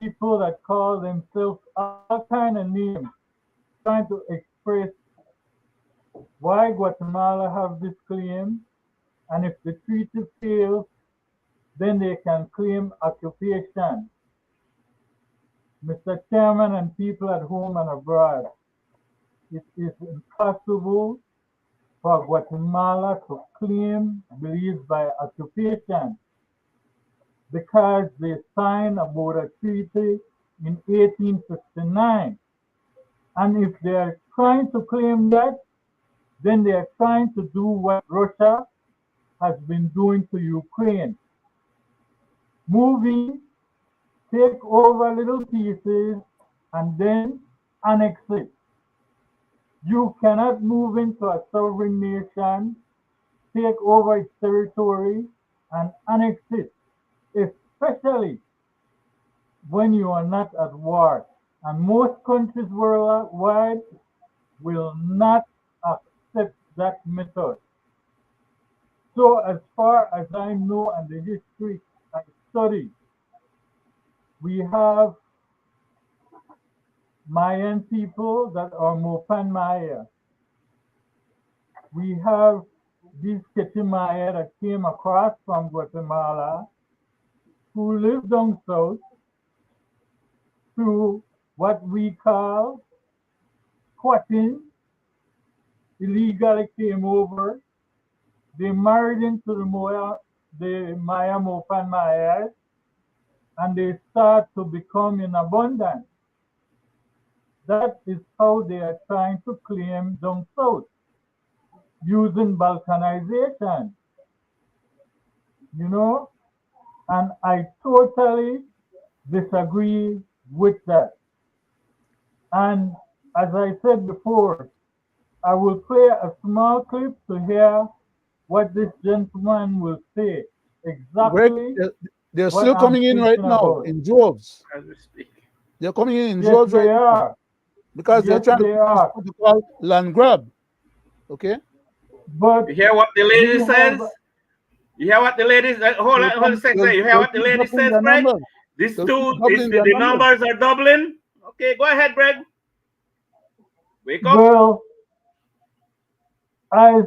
people that call themselves all kind of names, trying to express why Guatemala have this claim, and if the treaty fails, then they can claim occupation. Mr. Chairman and people at home and abroad, it is impossible for Guatemala to claim Belize by occupation because they signed about a treaty in 1859. And if they are trying to claim that, then they are trying to do what Russia has been doing to Ukraine. Moving, take over little pieces, and then annex it. You cannot move into a sovereign nation, take over its territory, and annex it, especially when you are not at war. And most countries worldwide will not accept that method. So as far as I know and the history I study, we have Mayan people that are Mopan Maya. We have these Keti Maya that came across from Guatemala who lived down south through what we call squatting, illegally came over. They married into the Maya Mopan Mayas, and they start to become in abundance. That is how they are trying to claim down south, using balkanization, you know, and I totally disagree with that. And as I said before, I will play a small clip to hear what this gentleman will say Greg, exactly they're what still I'm coming in right speaking now about. in droves. As we speak. They're coming in Yes, droves right they now are. because they're Yes, trying to they do this are. protocol land grab. Okay? But You hear what the we lady have, says? You hear what the lady says? Hold on, hold on a second. You hear They'll what the keep lady doubling says, their Greg? numbers. This They'll keep too is doubling their the numbers. numbers are doubling. Okay, go ahead, Greg. Wake up. well, as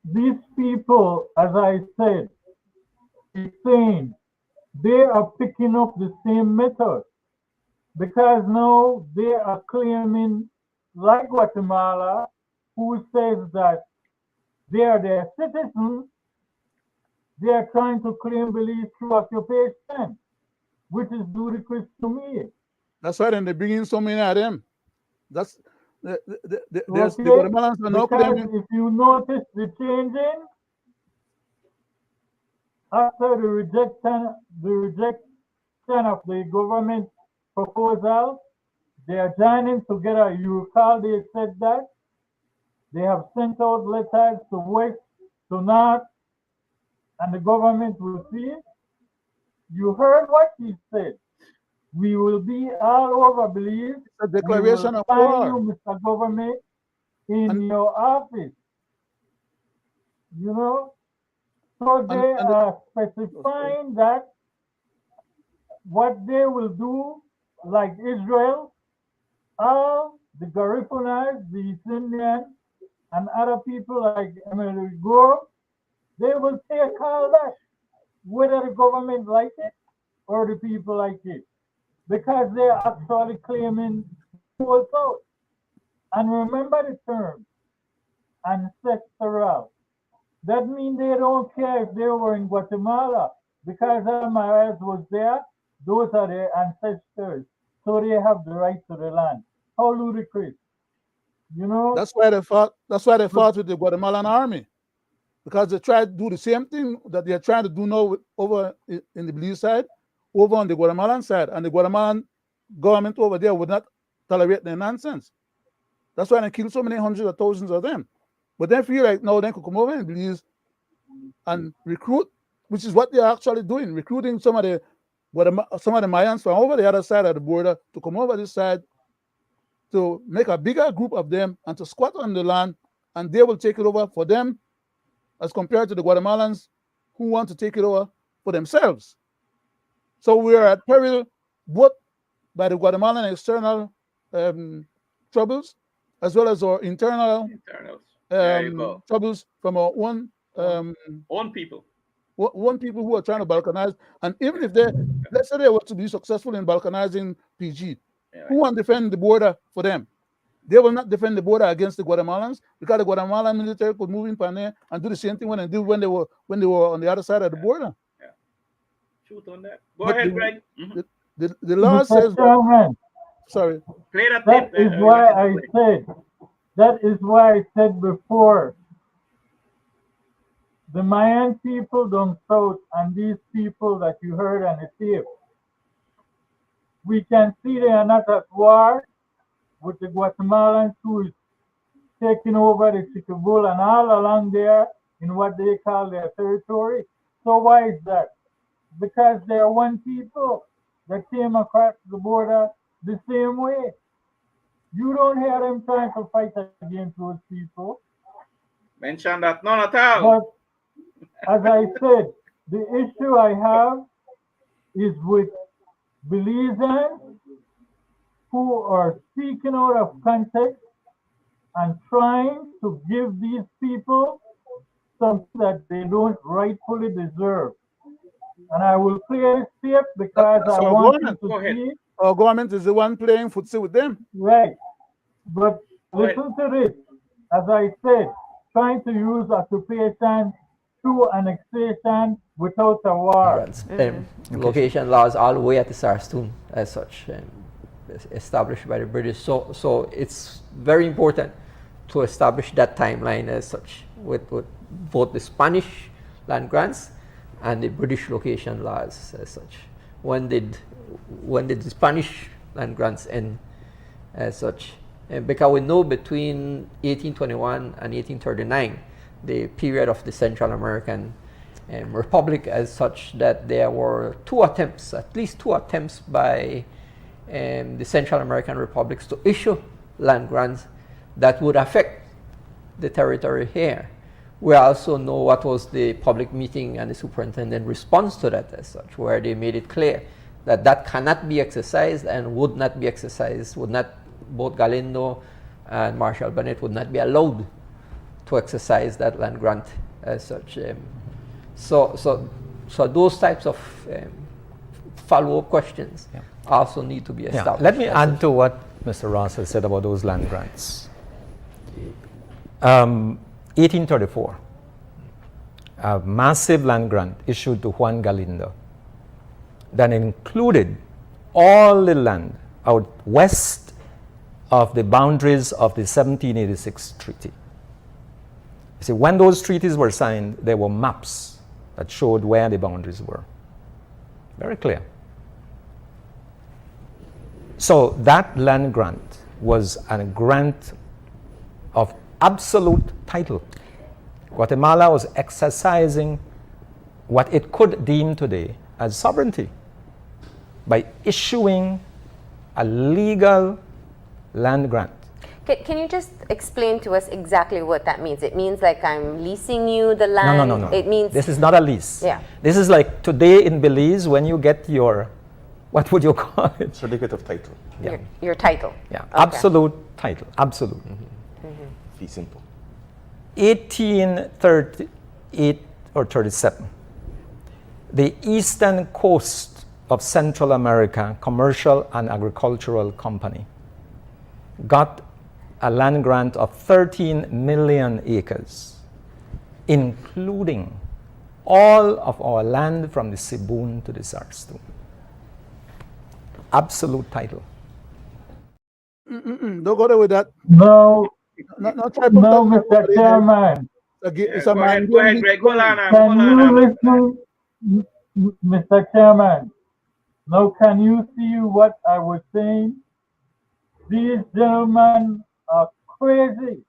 these people, as I said, is saying, they are picking up the same method because now they are claiming, like Guatemala, who says that they are their citizens, they are trying to claim Belize through occupation, which is ludicrous to me. That's why then they bring in so many of them. That's the Okay? Guatemalans are now Because claiming. if you notice the changing after the rejection of the government proposal, they are joining together. You recall they said that they have sent out letters to west, to north, and the government will see it. You heard what he said. We will be all over Belize. It's a We will declaration of find you, war. Mr. Government, in And your office. You know? So and, they and are specifying that what they will do, like Israel, all the Garifunas, the East Indians, and other people like Emily Gore, they will take all that, whether the government like it or the people like it, because they're actually claiming goes out. And remember the term, ancestral. That means they don't care if they were in Guatemala, because Amaras was there, those are their ancestors. So they have the right to the land. How ludicrous. You know? That's why they fought. That's why they fought with the Guatemalan army, because they tried to do the same thing that they're trying to do now over in the Belize side, over on the Guatemalan side, and the Guatemalan government over there would not tolerate their nonsense. That's why they killed so many hundreds of thousands of them. But they feel like now they could come over in Belize and recruit, which is what they're actually doing, recruiting some of the Mayans from over the other side of the border to come over this side to make a bigger group of them and to squat on the land, and they will take it over for them as compared to the Guatemalans who want to take it over for themselves. So we are at peril both by the Guatemalan external troubles as well as our internal troubles from our own people. One people who are trying to balkanize. And even if they, let's say they were to be successful in balkanizing PG, who want to defend the border for them? They will not defend the border against the Guatemalans, because the Guatemalan military could move in Panay and do the same thing when they did when they were on the other side of the border. Yeah. Shoot on that. Go ahead, Greg. The law says. Sorry. Play that. That is why I said. That is why I said before. The Mayan people down south and these people that you heard on the tape, we can see they are not at war with the Guatemalans who is taking over the Chicabul and all along there in what they call their territory. So why is that? Because they are one people that came across the border the same way. You don't hear them trying to fight against those people. Mention that none at all. But as I said, the issue I have is with Belizeans who are speaking out of context and trying to give these people something that they don't rightfully deserve. And I will play this tape because I want you to see. Our government is the one playing footsie with them. Right. But listen to this. As I said, trying to use occupation through annexation without a war. Location laws all the way at the Sarstoon as such, established by the British. So it's very important to establish that timeline as such with both the Spanish land grants and the British location laws as such. When did the Spanish land grants end as such? Because we know between 1821 and 1839, the period of the Central American Republic as such, that there were at least two attempts by the Central American republics to issue land grants that would affect the territory here. We also know what was the public meeting and the superintendent response to that as such, where they made it clear that that cannot be exercised and would not be exercised, both Galindo and Marshall Bennett would not be allowed to exercise that land grant as such. So those types of follow-up questions also need to be established. Let me add to what Mr. Ross has said about those land grants. 1834, a massive land grant issued to Juan Galindo that included all the land out west of the boundaries of the 1786 treaty. You see, when those treaties were signed, there were maps that showed where the boundaries were. Very clear. So that land grant was a grant of absolute title. Guatemala was exercising what it could deem today as sovereignty by issuing a legal land grant. Can you just explain to us exactly what that means? It means like I'm leasing you the land? No. It means this is not a lease. Yeah. This is like today in Belize when you get your, what would you call it? Certificate of title. Yeah. Your title. Yeah. Okay. Absolute title. Absolute. Fee simple. 1838 or 37, the eastern coast of Central America Commercial and Agricultural Company got a land grant of 13 million acres, including all of our land from the Sibun to the Sarstoon. Absolute title. Don't go there with that. No, Not try to no, Mr. Chairman. It's a Go man. ahead, Greg. Hold on, Can you listen, Mr. Chairman? Now, can you see what I was saying? These gentlemen are crazy.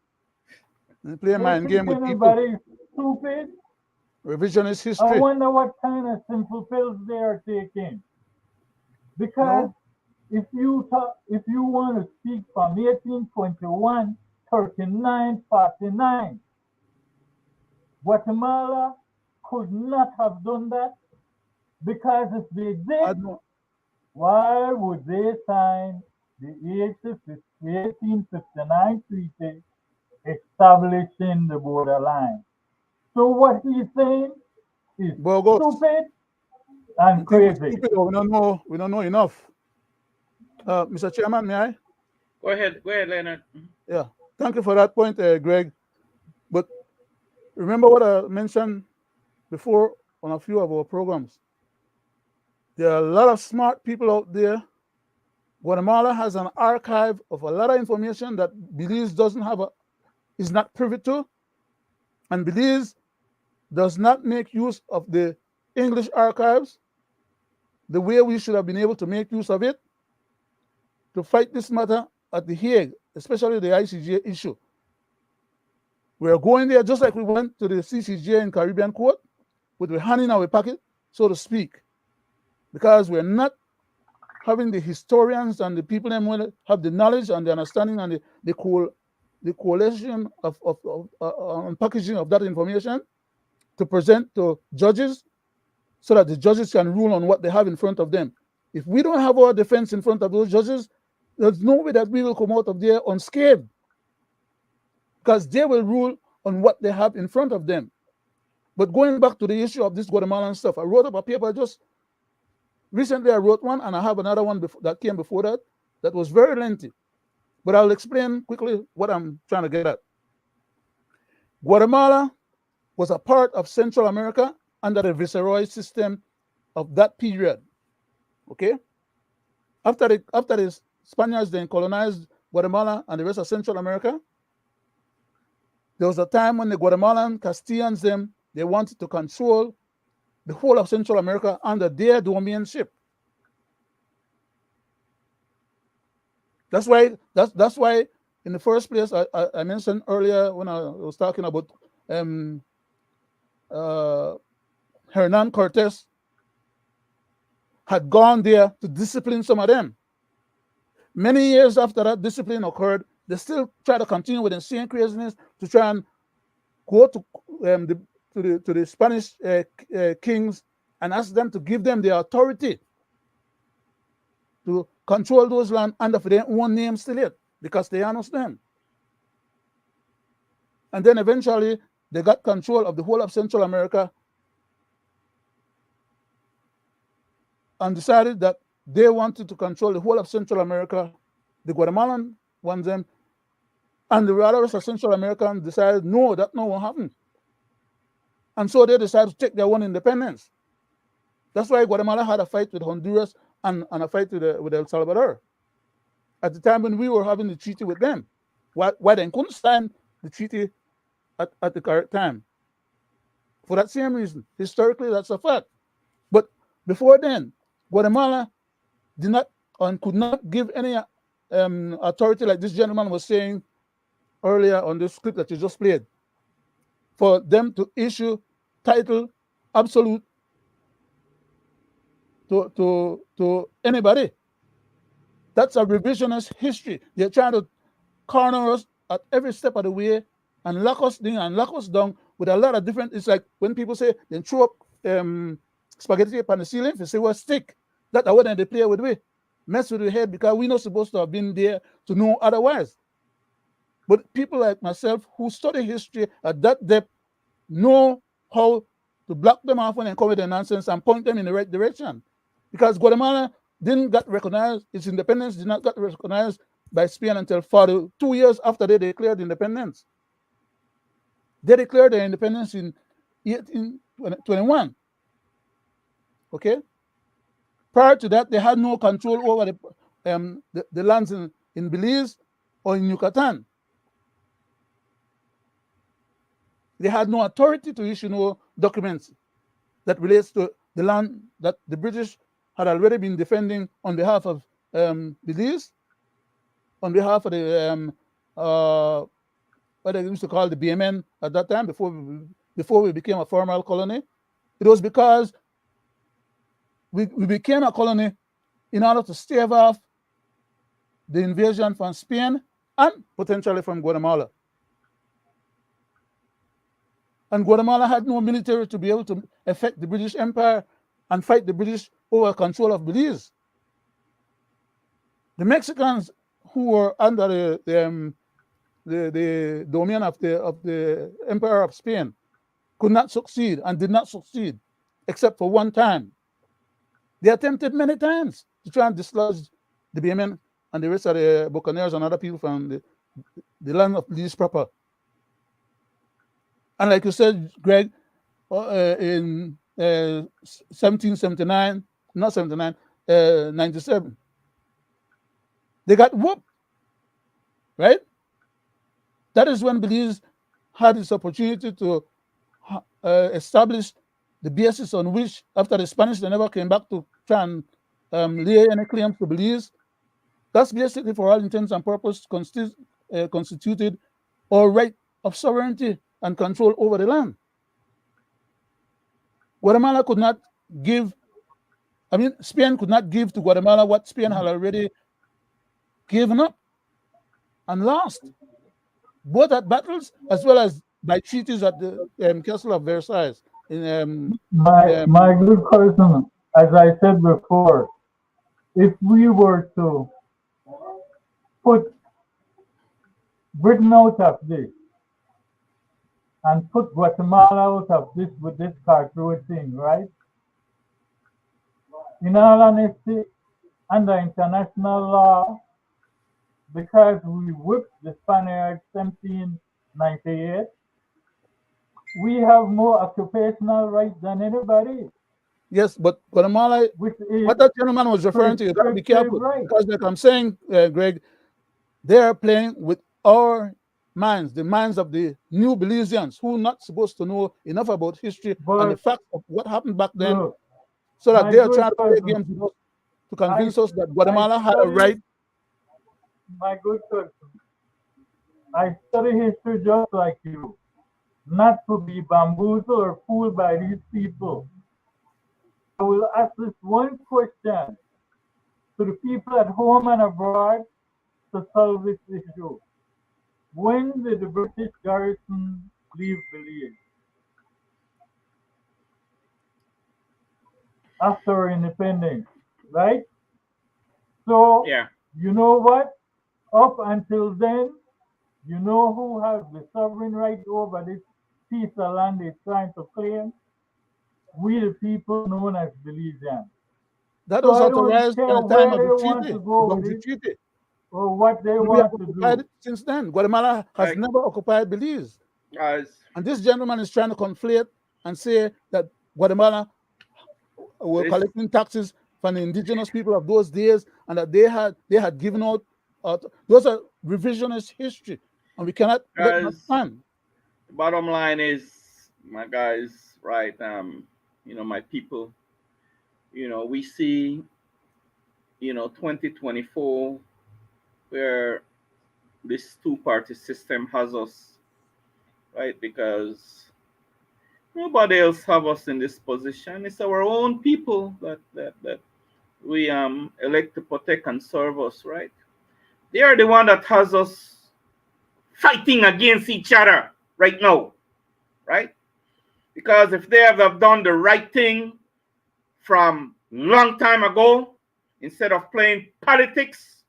They play a mind game with people. Anybody stupid? Revisionist I history. wonder what kind of simple pills they are taking. Because if you want to speak from 1821, 39, 49, Guatemala could not have done that, because if they did, why would they sign the 1859 treaty establishing the borderline? So what he's saying is stupid and crazy. Stupid, we don't know enough. Mr. Chairman, may I? Go ahead, Leonard. Yeah, thank you for that point, Greg. But remember what I mentioned before on a few of our programs. There are a lot of smart people out there. Guatemala has an archive of a lot of information that Belize is not privy to, and Belize does not make use of the English archives the way we should have been able to make use of it to fight this matter at The Hague, especially the ICJ issue. We are going there just like we went to the CCJ in Caribbean Court, with our hand in our pocket, so to speak, because we're not having the historians and the people that will have the knowledge and the understanding and the coalition of packaging of that information to present to judges, so that the judges can rule on what they have in front of them. If we don't have our defense in front of those judges, there's no way that we will come out of there unscathed, because they will rule on what they have in front of them. But going back to the issue of this Guatemalan stuff, I wrote up a paper just recently. I wrote one, and I have another one that came before that was very lengthy. But I'll explain quickly what I'm trying to get at. Guatemala was a part of Central America under the viceroy system of that period. Okay? After the Spaniards then colonized Guatemala and the rest of Central America, there was a time when the Guatemalan Castilians they wanted to control the whole of Central America under their domainship. That's why in the first place I mentioned earlier when I was talking about Hernan Cortes had gone there to discipline some of them. Many years after that discipline occurred, they still try to continue with the same craziness to try and go to the Spanish kings and ask them to give them the authority to control those lands under their own name still yet, because they understand. And then eventually they got control of the whole of Central America and decided that they wanted to control the whole of Central America. The Guatemalan wants them, and the rest of Central America decided, no, that no won't happen. And so they decided to take their own independence. That's why Guatemala had a fight with Honduras and a fight with El Salvador at the time when we were having the treaty with them. Why they couldn't sign the treaty at the correct time? For that same reason. Historically, that's a fact. But before then, Guatemala did not and could not give any authority, like this gentleman was saying earlier on this clip that you just played, for them to issue title absolute to anybody. That's a revisionist history. They're trying to corner us at every step of the way and lock us in and lock us down with a lot of different. It's like when people say they throw up spaghetti upon the ceiling, they say, well, stick. That's what they play with we. Mess with your head, because we're not supposed to have been there to know otherwise. But people like myself who study history at that depth know how to block them off when they come with their nonsense and point them in the right direction. Because Guatemala didn't get recognized, its independence did not get recognized by Spain until 42 years after they declared independence. They declared their independence in 1821. Okay? Prior to that, they had no control over the lands in Belize or in Yucatan. They had no authority to issue no documents that relates to the land that the British had already been defending on behalf of Belize, on behalf of the what they used to call the BMN at that time, before we became a formal colony. It was because we became a colony in order to stave off the invasion from Spain and potentially from Guatemala. And Guatemala had no military to be able to affect the British Empire and fight the British over control of Belize. The Mexicans, who were under the domain of the Empire of Spain, could not succeed and did not succeed, except for one time. They attempted many times to try and dislodge the BMN and the rest of the Buccaneers and other people from the land of Belize proper. And like you said, Greg, in 1779, not 79, 97, they got whooped, right? That is when Belize had its opportunity to establish the basis on which, after the Spanish, they never came back to try and lay any claims to Belize. That's basically, for all intents and purposes, constituted our right of sovereignty and control over the land. Guatemala could not give, Spain could not give to Guatemala what Spain had already given up and lost, both at battles as well as by treaties at the Castle of Versailles. My good cousin, as I said before, if we were to put Britain out of this and put Guatemala out of this with this cartoon thing, right? In all honesty, under international law, because we whipped the Spaniards 1798, we have more occupational rights than anybody. Yes, but Guatemala, what that gentleman was referring to, you got to be careful. Right. Because like I'm saying, Greg, they are playing with our minds, the minds of the new Belizeans who are not supposed to know enough about history and the facts of what happened back then, so that they are trying to play games with us to convince us that Guatemala had a right. My good person, I study history just like you, not to be bamboozled or fooled by these people. I will ask this one question to the people at home and abroad to solve this issue. When did the British garrison leave Belize? After independence, right? So, yeah. You know what? Up until then, you know who has the sovereign right over this piece of land they're trying to claim? We, the people known as Belizean. That was authorized at the time of the treaty. Or what they want to do. Since then, Guatemala has never occupied Belize. And this gentleman is trying to conflate and say that Guatemala were collecting taxes from the indigenous people of those days, and that they had given out. Those are revisionist history, and we cannot let that stand. The bottom line is, my guys, right? My people. We see, 2024, where this two-party system has us, right? Because nobody else have us in this position. It's our own people that we elect to protect and serve us, right? They are the one that has us fighting against each other right now, right? Because if they have done the right thing from long time ago, instead of playing politics,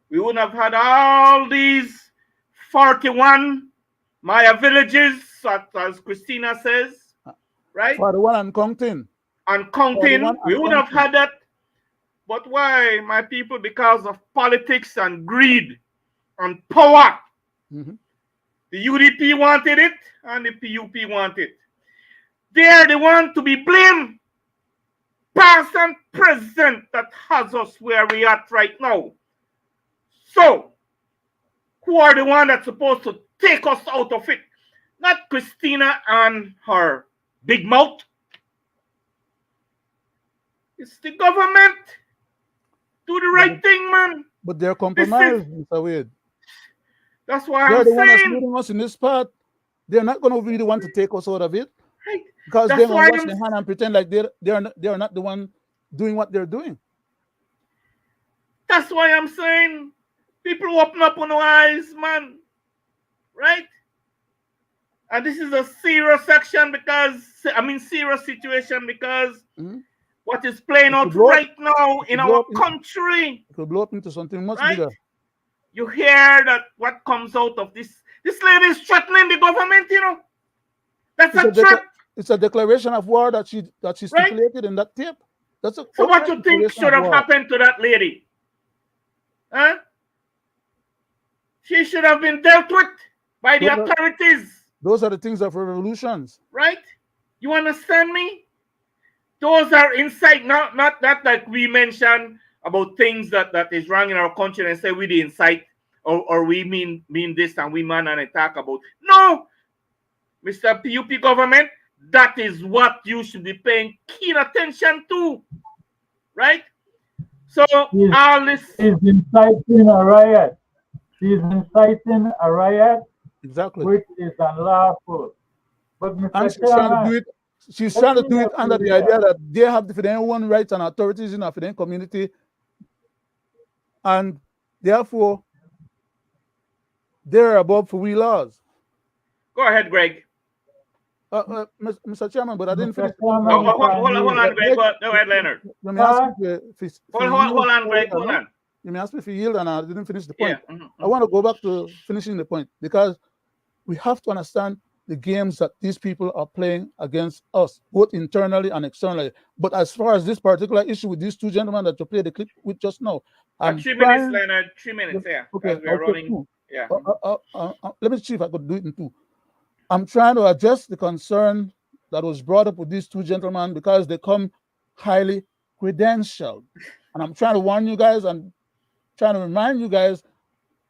we wouldn't have had all these 41 Maya villages, as Christina says, right? 41 and counting. And counting, we would have had that. But why, my people? Because of politics and greed and power. Mm-hmm. The UDP wanted it and the PUP wanted it. They're the one to be blamed, past and present, that has us where we are right now. So, who are the one that's supposed to take us out of it? Not Christina and her big mouth. It's the government. Do the right thing, man. But they're compromised, Mr. Wade. That's why They're I'm the one that's saying. leading us in this part. They're not going to be the one to take us out of it. Right. Because That's they're going why to wash their hand and pretend like they're not the one doing what they're doing. That's why I'm saying, people open up on the eyes, man. Right? And this is a serious section serious situation because what is playing out right now in our country. It will blow up into something much right? bigger. You hear that what comes out of this lady is threatening the government, you know. That's a threat. It's a declaration of war that she stipulated in that tape. That's a so what you think should have happened to that lady? Huh? She should have been dealt with by the authorities. Those are the things of revolutions. Right? You understand me? Those are insight, not like we mentioned about things that is wrong in our country and say we the incite or we mean this and we man and attack about. No, Mr. PUP government, that is what you should be paying keen attention to, right? So all this is inciting a riot. She's inciting a riot, exactly, which is unlawful. But Mr. Chairman, she's trying to do it under the idea that they have their own rights and authorities in their community, and therefore they're above for we laws. Go ahead, Greg. Mr. Chairman, but I didn't finish. Hold on, Greg. Go ahead, Leonard. Let me ask hold on, Greg. Hold on. You may ask me if you yield, and I didn't finish the point. Yeah. I want to go back to finishing the point because we have to understand the games that these people are playing against us, both internally and externally. But as far as this particular issue with these two gentlemen that you played the clip with just now, 3 minutes, Leonard. 3 minutes. Yeah. Okay. We're running. Yeah. Let me see if I could do it in two. I'm trying to address the concern that was brought up with these two gentlemen because they come highly credentialed. And I'm trying to warn you guys and trying to remind you guys,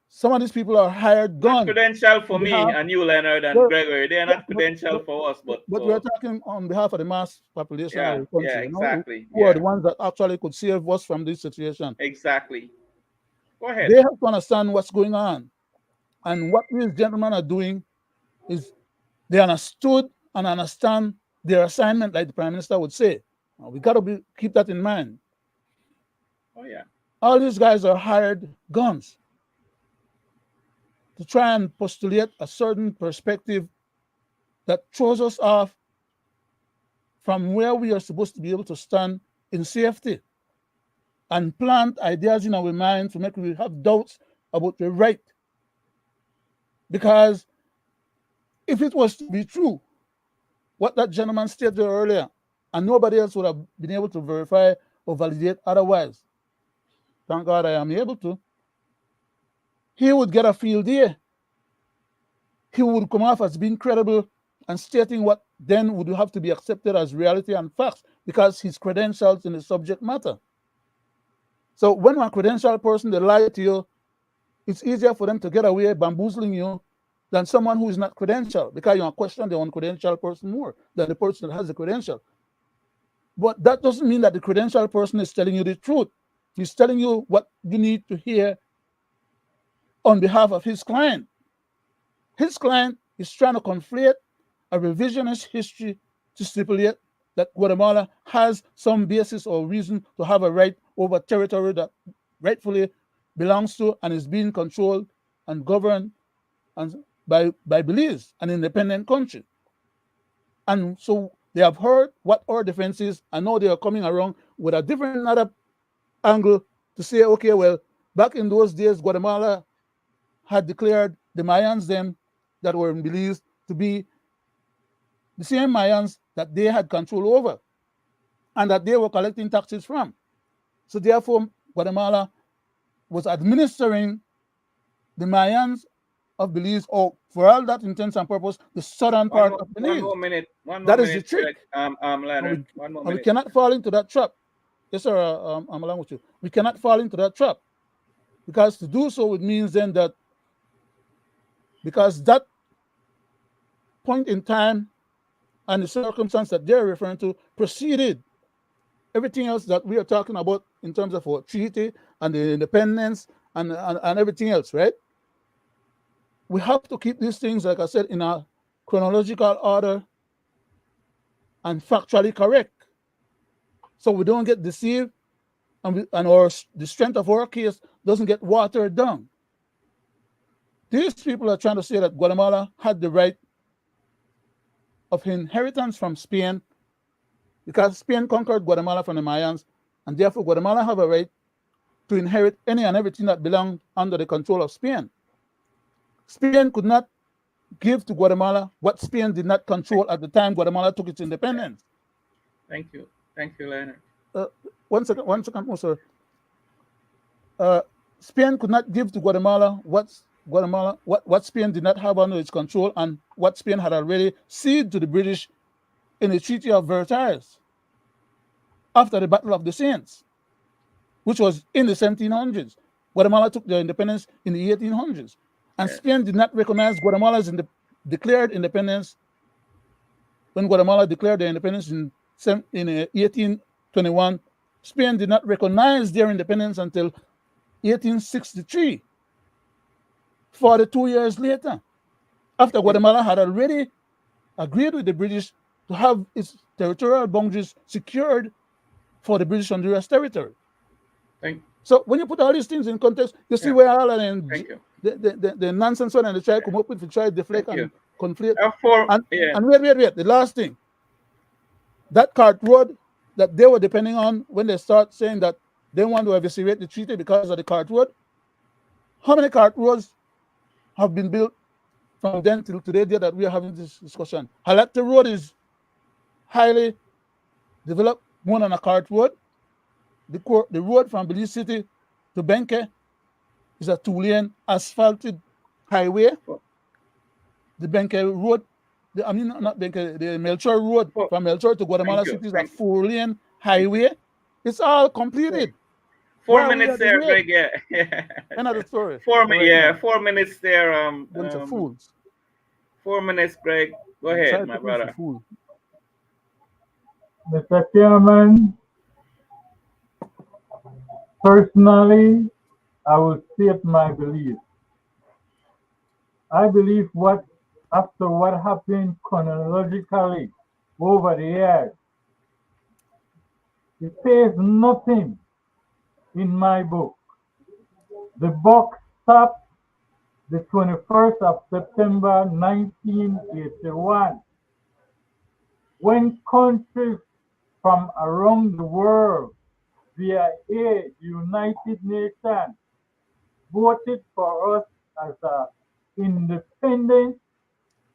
some of these people are hired guns. Credential for me and you, Leonard and Gregory. They are not credential for us, but we're talking on behalf of the mass population of the country. Yeah, exactly. Who are the ones that actually could save us from this situation. Exactly. Go ahead. They have to understand what's going on. And what these gentlemen are doing is they understood and understand their assignment, like the Prime Minister would say. We got to keep that in mind. Oh, yeah. All these guys are hired guns to try and postulate a certain perspective that throws us off from where we are supposed to be able to stand in safety and plant ideas in our mind to make we have doubts about the right. Because if it was to be true, what that gentleman stated earlier, and nobody else would have been able to verify or validate otherwise, thank God I am able to, he would get a field day. He would come off as being credible and stating what then would have to be accepted as reality and facts because his credentials in the subject matter. So when a credentialed person, they lie to you, it's easier for them to get away bamboozling you than someone who is not credentialed because you question the uncredentialed person more than the person that has the credential. But that doesn't mean that the credentialed person is telling you the truth. He's telling you what you need to hear on behalf of his client. His client is trying to conflate a revisionist history to stipulate that Guatemala has some basis or reason to have a right over territory that rightfully belongs to and is being controlled and governed by Belize, an independent country. And so they have heard what our defense is, and now they are coming around with a different another angle to say, okay, well, back in those days, Guatemala had declared the Mayans then that were in Belize to be the same Mayans that they had control over and that they were collecting taxes from. So therefore, Guatemala was administering the Mayans of Belize, or for all that intents and purpose, the southern part of One Belize. more minute. One more That is the minute, trick. Leonard. One more And we minute. cannot fall into that trap. Yes, sir. I'm along with you. We cannot fall into that trap, because to do so, it means then that because that point in time and the circumstance that they're referring to preceded everything else that we are talking about in terms of our treaty and the independence and everything else, right? We have to keep these things, like I said, in a chronological order and factually correct, so we don't get deceived and the strength of our case doesn't get watered down. These people are trying to say that Guatemala had the right of inheritance from Spain because Spain conquered Guatemala from the Mayans, and therefore Guatemala have a right to inherit any and everything that belonged under the control of Spain. Spain could not give to Guatemala what Spain did not control at the time Guatemala took its independence. Thank you, Leonard. One second, oh, sir. Spain could not give to Guatemala what Spain did not have under its control and what Spain had already ceded to the British in the Treaty of Versailles after the Battle of the Saints, which was in the 1700s. Guatemala took their independence in the 1800s, and Spain did not recognize Guatemala's declared independence. When Guatemala declared their independence in 1821, Spain did not recognize their independence until 1863, 42 years later, after Guatemala had already agreed with the British to have its territorial boundaries secured for the British Honduras territory. So when you put all these things in context, you see where all of the nonsense and they try to come up with, to try to deflect and conflate. And wait, the last thing, that cart road that they were depending on when they start saying that they want to eviscerate the treaty because of the cart road, how many cart roads have been built from then till today that we are having this discussion? Halacta Road is highly developed, more than a cart road. The road from Belize City to Benke is a 2-lane asphalted highway. The Benke Road, not Benke, the Melchor Road from Melchor to Guatemala City is a 4-lane highway. It's all completed. 4 minutes there, Greg. Another story. 4 minutes there. Bunch of fools. 4 minutes, Greg. Go ahead, my brother. Mr. Chairman, personally, I will state my belief. I believe after what happened chronologically over the years, it says nothing in my book. The book stopped the 21st of September 1981, when countries from around the world via a United Nations voted for us as an independent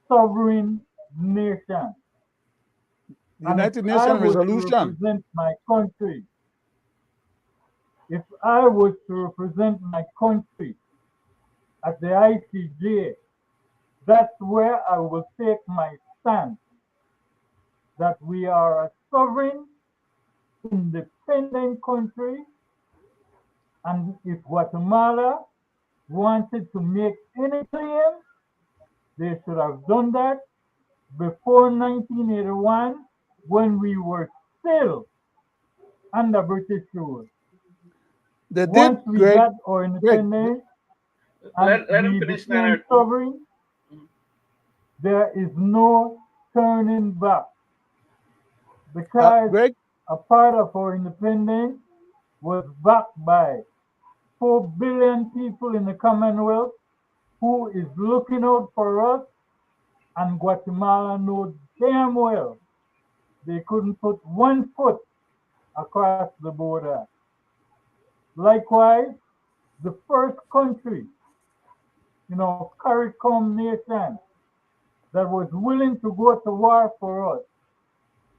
sovereign nation. The United Nations resolution. Represent my country. If I was to represent my country at the ICJ, that's where I will take my stand, that we are a sovereign, independent country, and if Guatemala wanted to make any claim, they should have done that before 1981, when we were still under British rule. Once we got our independence and we became sovereign, there is no turning back, because a part of our independence was backed by 4 billion people in the Commonwealth who is looking out for us, and Guatemala knows damn well they couldn't put one foot across the border. Likewise, the first country, CARICOM nation, that was willing to go to war for us,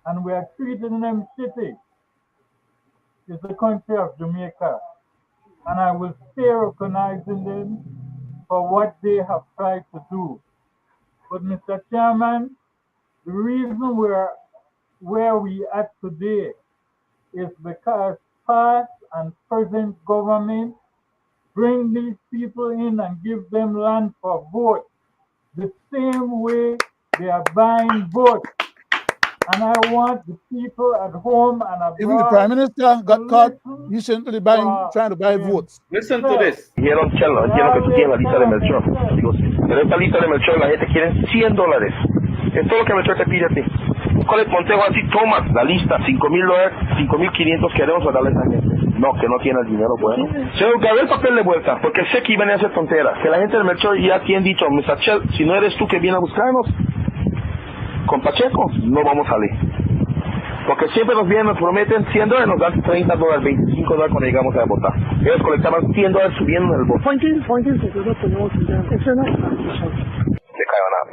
and we are treating them shitty, is the country of Jamaica, and I will stay recognizing them for what they have tried to do. But Mr. Chairman, the reason we're where we at today is because past and present government bring these people in and give them land for vote the same way they are buying votes. And I want the people at home and abroad. Even the Prime Minister got caught recently trying to buy votes. Listen to this. Dijeron, Chelo, entiendo que tú tienes la lista de Melchor. Digo, sí. Pero esta lista de Melchor la gente quiere $100. Es todo lo que Melchor te pide a ti. ¿Cuál es el consejo así? Toma la lista, $5,000, 5,500 queremos a darle a esa gente. No, que no tiene el dinero, bueno. Señor, que el papel de vuelta, porque sé que iban a hacer tonteras. Que la gente de Melchor ya tiene dicho, Mr. Chel, si no eres tú que viene a buscarnos, con Pacheco, no vamos a salir. Porque siempre nos vienen, nos prometen $100, nos dan $30, $25 cuando llegamos a votar. Ellos colectaban $100 subiendo en el voto. Se cayó nada.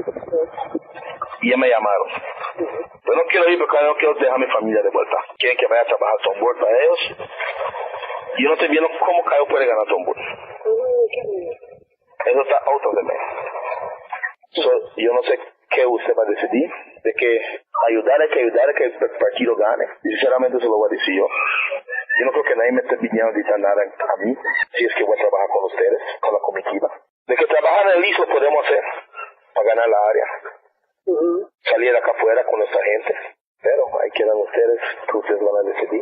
Y ya me llamaron. Pero no quiero ir porque no quiero dejar a mi familia de vuelta. Quieren que vaya a trabajar Tom Board para ellos. Y yo no estoy viendo cómo Cayo puede ganar Tom Board. Eso está out of the man. So, yo no sé qué usted va a decidir. De que ayudar a que el partido gane. Y sinceramente eso lo voy a decir yo. Yo no creo que nadie me esté viniendo a decir nada a mí. Si es que voy a trabajar con ustedes, con la comitiva. De que trabajar en el IS lo podemos hacer. Para ganar la área. Salir acá afuera con nuestra gente, pero ahí quedan ustedes, que ustedes van a decidir.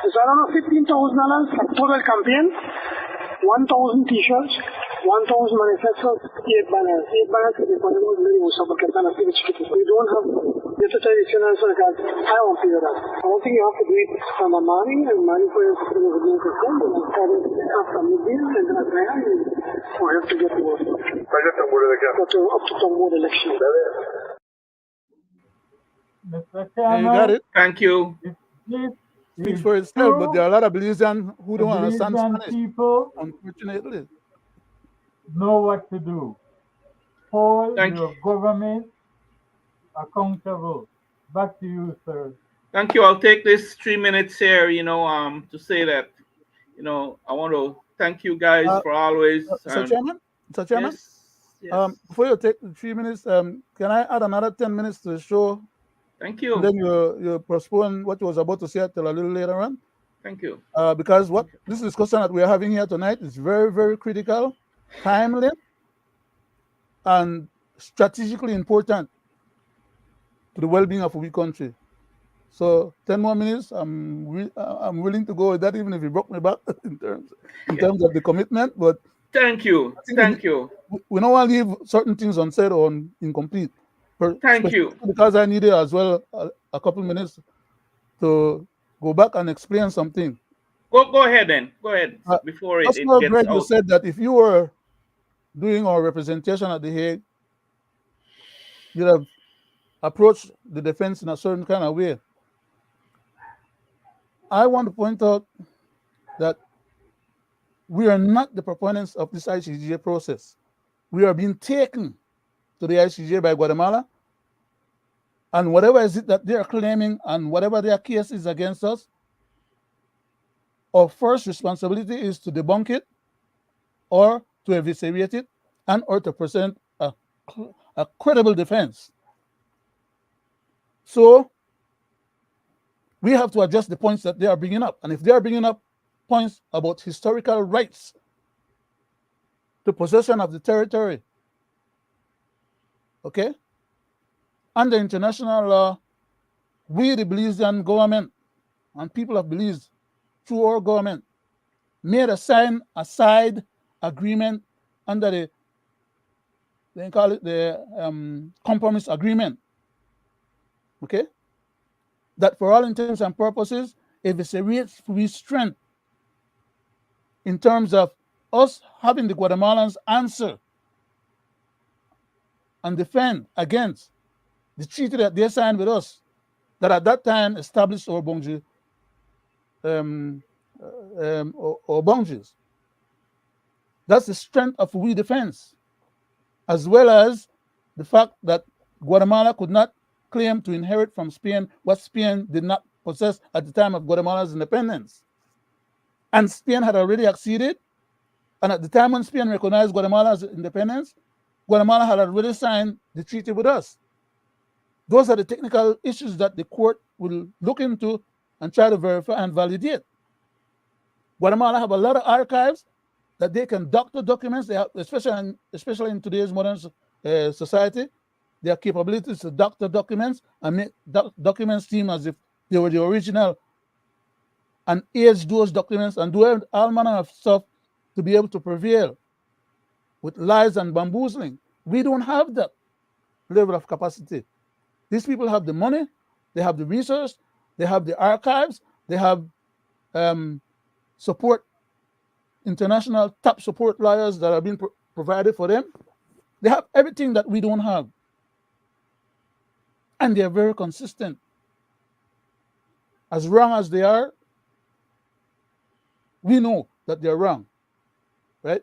Usaron $15,000 for todo el campaign, 1,000 t-shirts, 1,000 manifestos y 8 banners. 8 banners que podemos really usar porque están así de chiquitos. We don't have this traditional so that I won't figure out. I don't think you have to do it from the morning and money for your after midday and then at night or have to get to work. Up to Tombora election. Mr. Yeah, you got it. Thank you. Speaks for itself, but there are a lot of Belizean who don't understand Spanish. People unfortunately know what to do. Hold your government accountable. Back to you, sir. Thank you. I'll take this 3 minutes here, to say that, I want to thank you guys for always. Mr. Chairman? Yes. Before you take the 3 minutes, can I add another 10 minutes to the show? Thank you. And then you postpone what you was about to say till a little later on. Thank you. Because this discussion that we are having here tonight is very, very critical, timely, and strategically important to the well-being of our country. So 10 more minutes. I'm willing to go with that, even if you broke me back in terms of the commitment. But thank you. Thank you. We don't want to leave certain things unsaid or incomplete. Thank you. Because I needed as well a couple minutes to go back and explain something. Go ahead then. Go ahead before it gets Greg, out. You said that if you were doing our representation at The Hague, you'd have approached the defense in a certain kind of way. I want to point out that we are not the proponents of this ICJ process. We are being taken to the ICJ by Guatemala, and whatever is it that they are claiming and whatever their case is against us, our first responsibility is to debunk it or to eviscerate it and or to present a credible defense. So we have to address the points that they are bringing up. And if they are bringing up points about historical rights to possession of the territory, okay, under international law, we, the Belizean government and people of Belize, through our government, made a side agreement under the, they call it the compromise agreement, okay, that for all intents and purposes, eviscerates free strength in terms of us having the Guatemalans answer and defend against the treaty that they signed with us, that at that time established our boundaries. That's the strength of we defense, as well as the fact that Guatemala could not claim to inherit from Spain what Spain did not possessed at the time of Guatemala's independence. And Spain had already acceded. And at the time when Spain recognized Guatemala's independence, Guatemala had already signed the treaty with us. Those are the technical issues that the court will look into and try to verify and validate. Guatemala have a lot of archives that they can doctor documents. They have, especially in today's modern society, their capabilities to doctor documents and make documents seem as if they were the original, and age those documents and do all manner of stuff to be able to prevail with lies and bamboozling. We don't have that level of capacity. These people have the money, they have the research, they have the archives, they have support, international top support lawyers that are being provided for them. They have everything that we don't have. And they're very consistent. As wrong as they are, we know that they're wrong, right?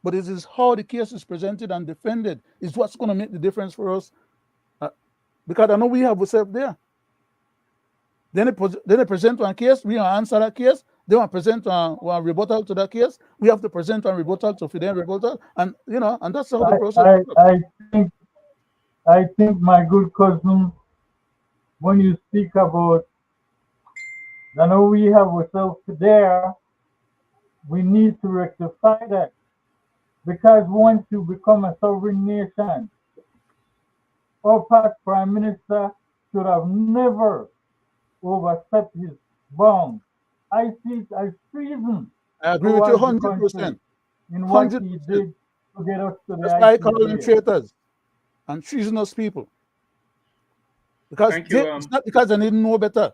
But it is how the case is presented and defended is what's going to make the difference for us. Because I know we have ourselves there. Then they present one case, we answer that case. They want to present one rebuttal to that case. We have to present one rebuttal to Fidel rebuttal, and and that's how the process. I think, my good cousin, when you speak about, I know we have ourselves there, we need to rectify that, because once you become a sovereign nation, our past prime minister should have never overstepped his bounds. I see it as treason. I agree with you 100%. In what he did to get us to the That's why I call them traitors and treasonous people. Because it's not because they didn't know better.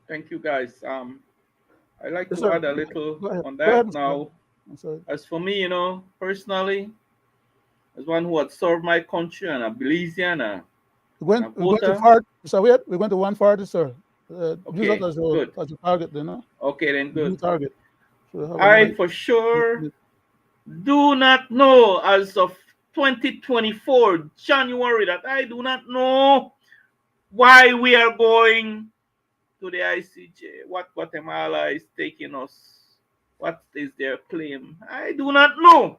Thank you, guys. I like to add a little on that now. As for me, personally, as one who had served my country and a Belizean, we're going to 140, sir. Okay, use that as a target, Okay, then good. Target. I for sure do not know, as of 2024 January, that I do not know why we are going to the ICJ. What Guatemala is taking us? What is their claim? I do not know.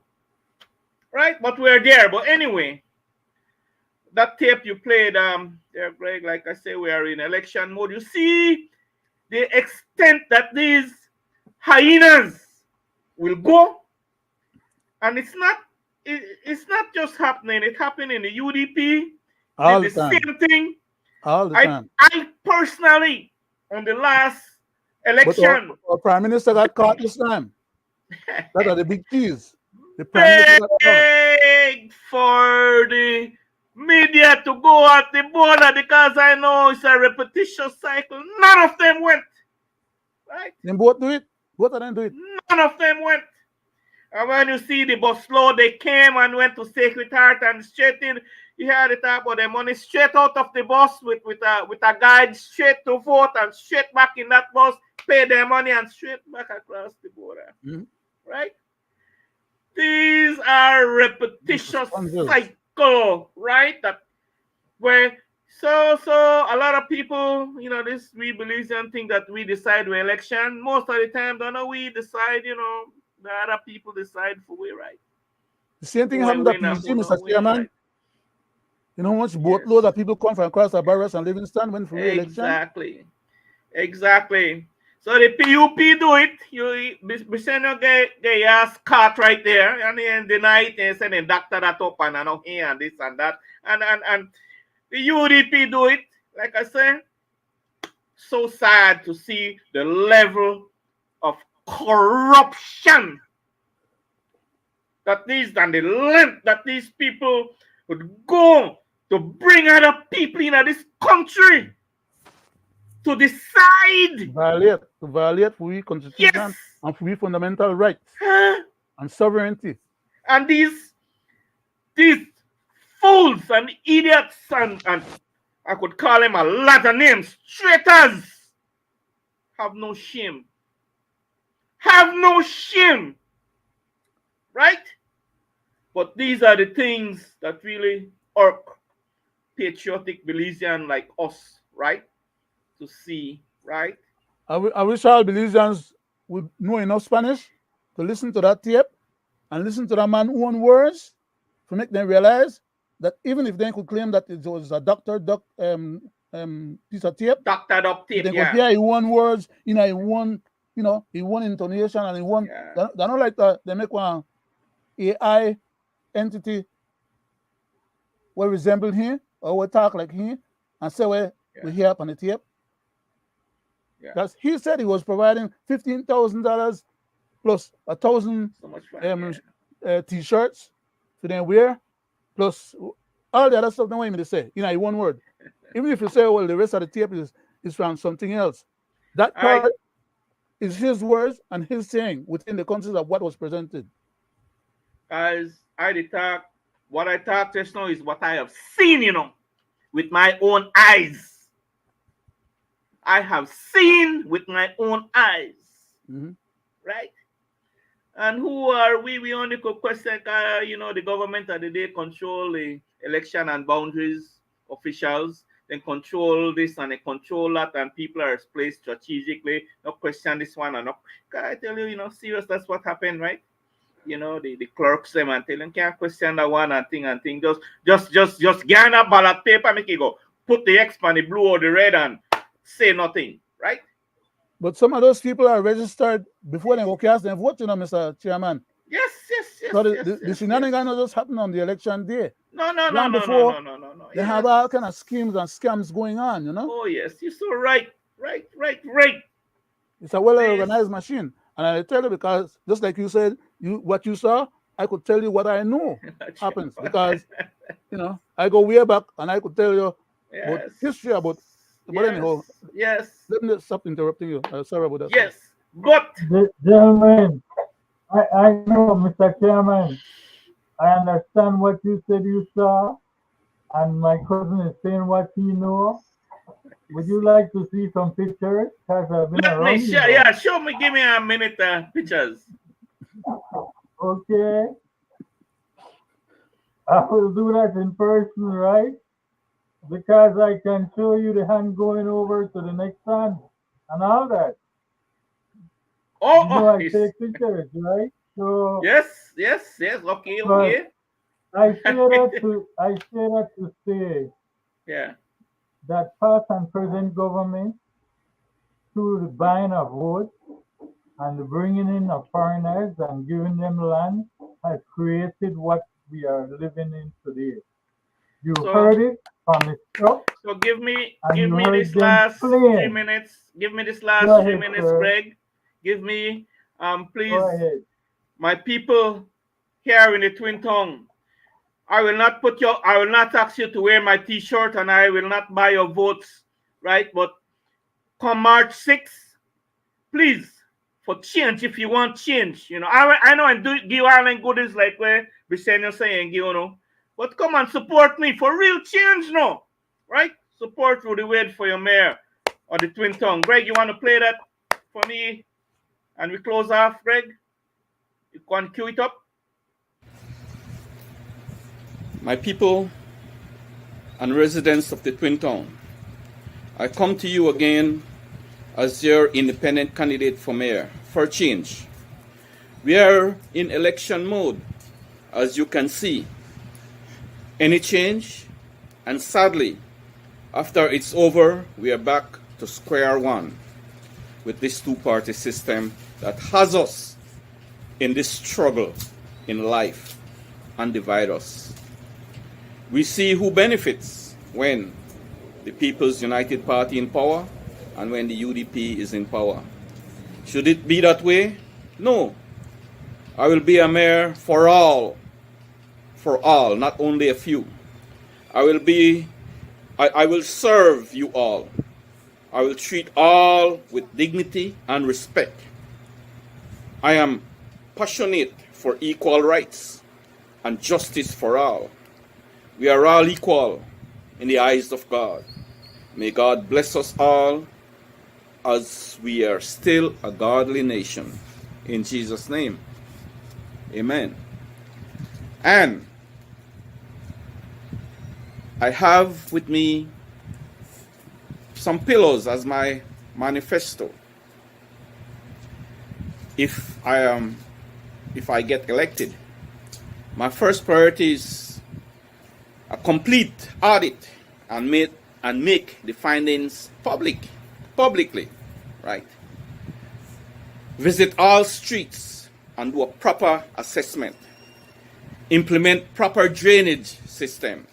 Right, but we're there. But anyway, that tape you played, there, Greg, like I say, we are in election mode. You see the extent that these hyenas will go, and it's not just happening. It happened in the UDP. All the time. Same thing. All the time. I personally, on the last election, but our prime minister got caught this time. That are the big keys. The prime minister got caught. Beg for the media to go at the border, because I know it's a repetition cycle. None of them went. Right? Then both do it. Both of them do it. None of them went. And when you see the bus load, they came and went to Sacred Heart and straight in. You heard it about their money straight out of the bus with a guide straight to vote and straight back in that bus, pay their money and straight back across the border. Right? These are repetitious cycle, right? That where so a lot of people, this we Belizean think that we decide the election. Most of the time, don't know we decide, the other people decide for we, right? The same thing happened at PG, Mr. Chairman. Right? You know how much boatload of people come from across the barriers and Livingston went for election? Exactly. So the PUP do it. You get your ass caught right there, and then deny it and send a doctor that up and here and this and that. And the UDP do it. Like I said, so sad to see the level of corruption that the length that these people would go to bring other people into this country to decide. To violate free constitution and free fundamental rights and sovereignty. And these fools and idiots and I could call them a lot of names, traitors, have no shame. Have no shame. Right? But these are the things that really irk patriotic Belizean like us, right? to see, right? I wish all Belizeans would know enough Spanish to listen to that tape and listen to that man's own words to make them realize that even if they could claim that it was a piece of tape, Doctored up if tape, they could yeah. hear his one words, in one intonation and in one. Yeah. They're not like that. They make one AI entity will resemble him or will talk like him and say we hear up on the tape. Yeah. That's he said he was providing $15,000 plus 1,000 So much fun, t-shirts for them wear, plus all the other stuff. Don't want me to say, in one word. Even if you say, well, the rest of the tape is from something else, that part is his words and his saying within the context of what was presented. Guys, what I talk just now is what I have seen, with my own eyes. I have seen with my own eyes, right? And who are we? We only could question, the government at the day control the election and boundaries officials, then control this and they control that, and people are placed strategically. No question this one and no. I tell you, serious, that's what happened, right? The clerks them and tell them can't question that one and thing. Just get a ballot paper, make it go. Put the X on the blue or the red and say nothing, right? But some of those people are registered before they go cast their vote, Mr. Chairman. Yes. So the shenanigans just happen on the election day. No. They have all kind of schemes and scams going on, Oh yes, you're so right. It's a well-organized machine. And I tell you, because just like you said, what you saw, I could tell you what I know happens. Because, I go way back and I could tell you about history about. But anyhow, let me stop interrupting you. Sorry about that. Yes, but gentlemen, I know, Mr. Chairman, I understand what you said you saw, and my cousin is saying what he knows. Would you like to see some pictures? Let me share. Yeah, show me. Give me a minute. Pictures. Okay. I will do that in person, right? Because I can show you the hand going over to the next hand and all that. I take pictures, right? So yes. Okay. I say that to say that past and present government, through the buying of votes and the bringing in of foreigners and giving them land, has created what we are living in today. You heard it from the top. So give me this last 3 minutes. Give me this last 3 minutes, Greg. Give me, please, my people here in the Twin Tongue. I will not ask you to wear my T-shirt, and I will not buy your votes, right? But come March 6th, please, for change, if you want change, I know I do give Ireland goodies like where Belizean saying, but come and support me for real change, no, right? Support Roody Wade for your mayor or the Twin Tongue. Greg, you want to play that for me? And we close off, Greg? You can cue it up. My people and residents of the Twin Tongue, I come to you again as your independent candidate for mayor for change. We are in election mode, as you can see. Any change, and sadly, after it's over, we are back to square one with this two-party system that has us in this struggle in life and divide us. We see who benefits when the People's United Party in power and when the UDP is in power. Should it be that way? No. I will be a mayor for all, not only a few. I will serve you all. I will treat all with dignity and respect. I am passionate for equal rights and justice for all. We are all equal in the eyes of God. May God bless us all as we are still a godly nation. In Jesus' name, amen. And I have with me some pillars as my manifesto. If I get elected, my first priority is a complete audit and make the findings publicly, right? Visit all streets and do a proper assessment. Implement proper drainage system,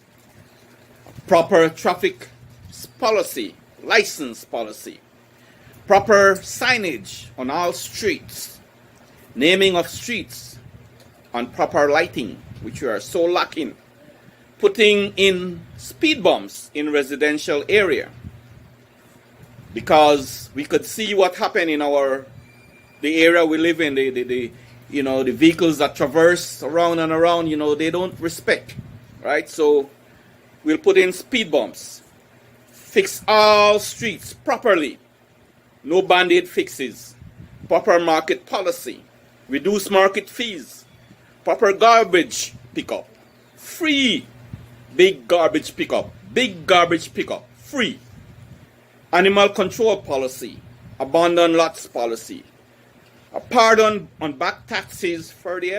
proper traffic policy, license policy, proper signage on all streets, naming of streets, and proper lighting, which we are so lacking. Putting in speed bumps in residential area, because we could see what happened in the area we live in. The vehicles that traverse around and around, they don't respect, right? So we'll put in speed bumps, fix all streets properly, no band-aid fixes, proper market policy, reduce market fees, proper garbage pickup, free big garbage pickup, free, animal control policy, abandoned lots policy, a pardon on back taxes for the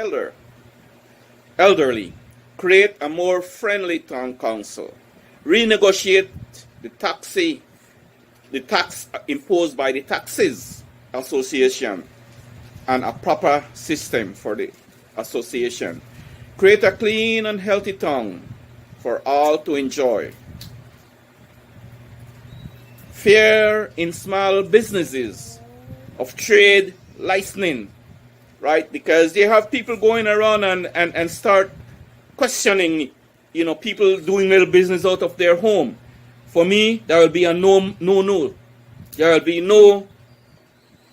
elderly, create a more friendly town council, renegotiate the tax imposed by the taxes association, and a proper system for the association, create a clean and healthy town for all to enjoy. Fair in small businesses of trade licensing, right? Because they have people going around and start questioning, people doing little business out of their home. For me, there will be a no. There will be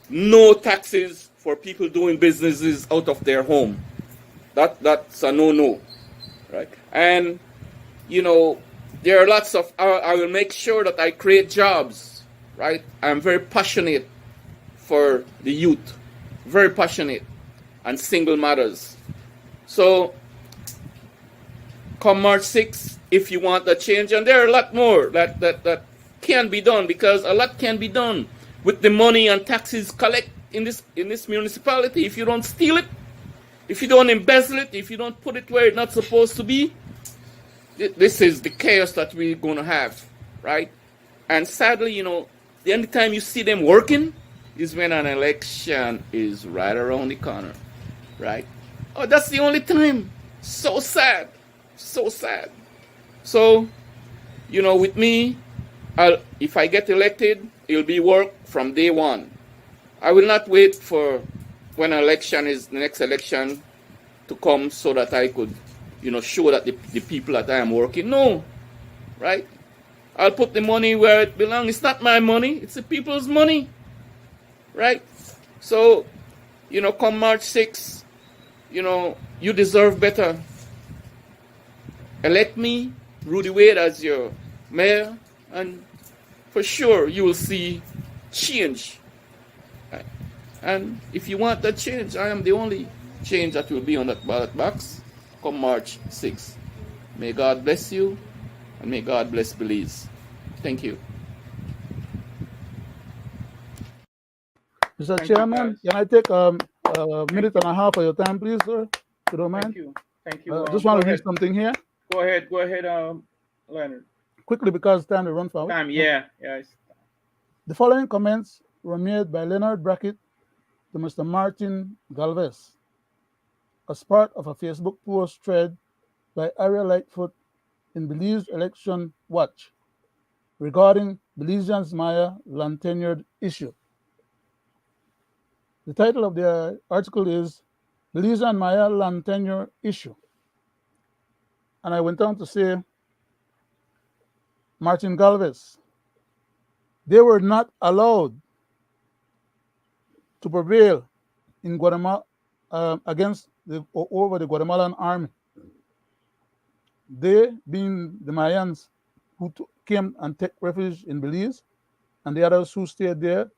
no taxes for people doing businesses out of their home. That's a no, right? And there are lots of. I will make sure that I create jobs, right? I'm very passionate for the youth, very passionate, and single mothers. So, come March 6th, if you want a change, and there are a lot more that can be done, because a lot can be done with the money and taxes collect in this municipality. If you don't steal it, if you don't embezzle it, if you don't put it where it's not supposed to be, this is the chaos that we're going to have, right? And sadly, the only time you see them working is when an election is right around the corner, right? Oh, that's the only time. So sad. So sad. So, with me, if I get elected, it'll be work from day one. I will not wait for when the next election to come so that I could, show that the people that I am working. No, right? I'll put the money where it belongs. It's not my money. It's the people's money, right? So, come March 6th, you deserve better. Elect me, Roody Wade, as your mayor, and for sure you will see change. Right? And if you want that change, I am the only change that will be on that ballot box come March 6th. May God bless you, and may God bless Belize. Thank you. Mr. Chairman, can I take a minute and a half of your time, please, sir? If you don't mind. Thank you. Just want to read something here. Go ahead, Leonard. Quickly, because time to run forward. Yeah. The following comments were made by Leonard Brackett to Mr. Martin Galvez as part of a Facebook post thread by Ariel Lightfoot in Belize Election Watch regarding Belizean's Maya land tenure issue. The title of the article is Belizean Maya land tenure issue. And I went on to say, Martin Galvez, they were not allowed to prevail in Guatemala over the Guatemalan army. They, being the Mayans who came and took refuge in Belize, and the others who stayed there,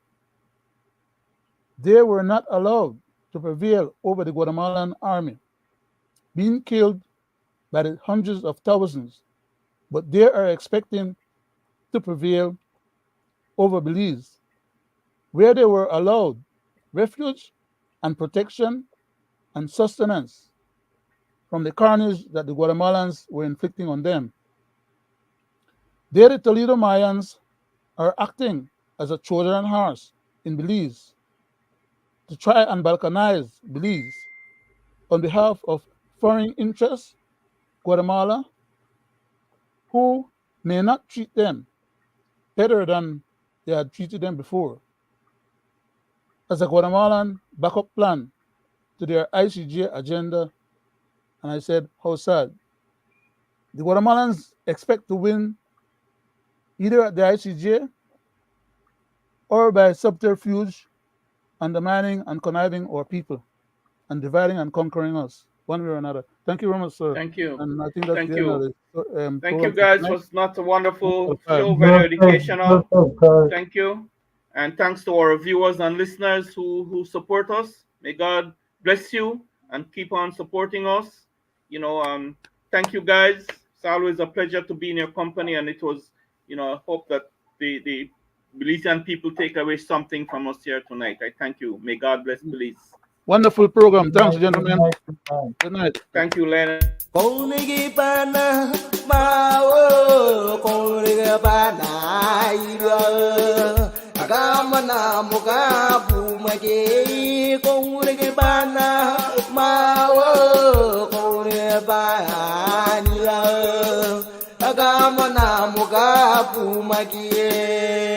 they were not allowed to prevail over the Guatemalan army, being killed by the hundreds of thousands, but they are expecting to prevail over Belize, where they were allowed refuge and protection and sustenance from the carnage that the Guatemalans were inflicting on them. There, the Toledo Mayans are acting as a Trojan horse in Belize to try and balkanize Belize on behalf of foreign interests, Guatemala, who may not treat them better than they had treated them before, as a Guatemalan backup plan to their ICJ agenda. And I said, how sad. The Guatemalans expect to win either at the ICJ or by subterfuge, undermining and conniving our people and dividing and conquering us one way or another. Thank you very much, sir. Thank you. And I think that's Thank the end of you. the Thank you, program for guys. tonight. Was not a wonderful show, Well, very educational. Thank you. And thanks to our viewers and listeners who support us. May God bless you and keep on supporting us. Thank you, guys. It's always a pleasure to be in your company. And it was, I hope that the Belizean people take away something from us here tonight. I thank you. May God bless Belize. Wonderful program. Thanks, gentlemen. Good night. Thank you, Leonard. Agamana mugabu mage kore bana mawo kore bani la agamana mugabu mage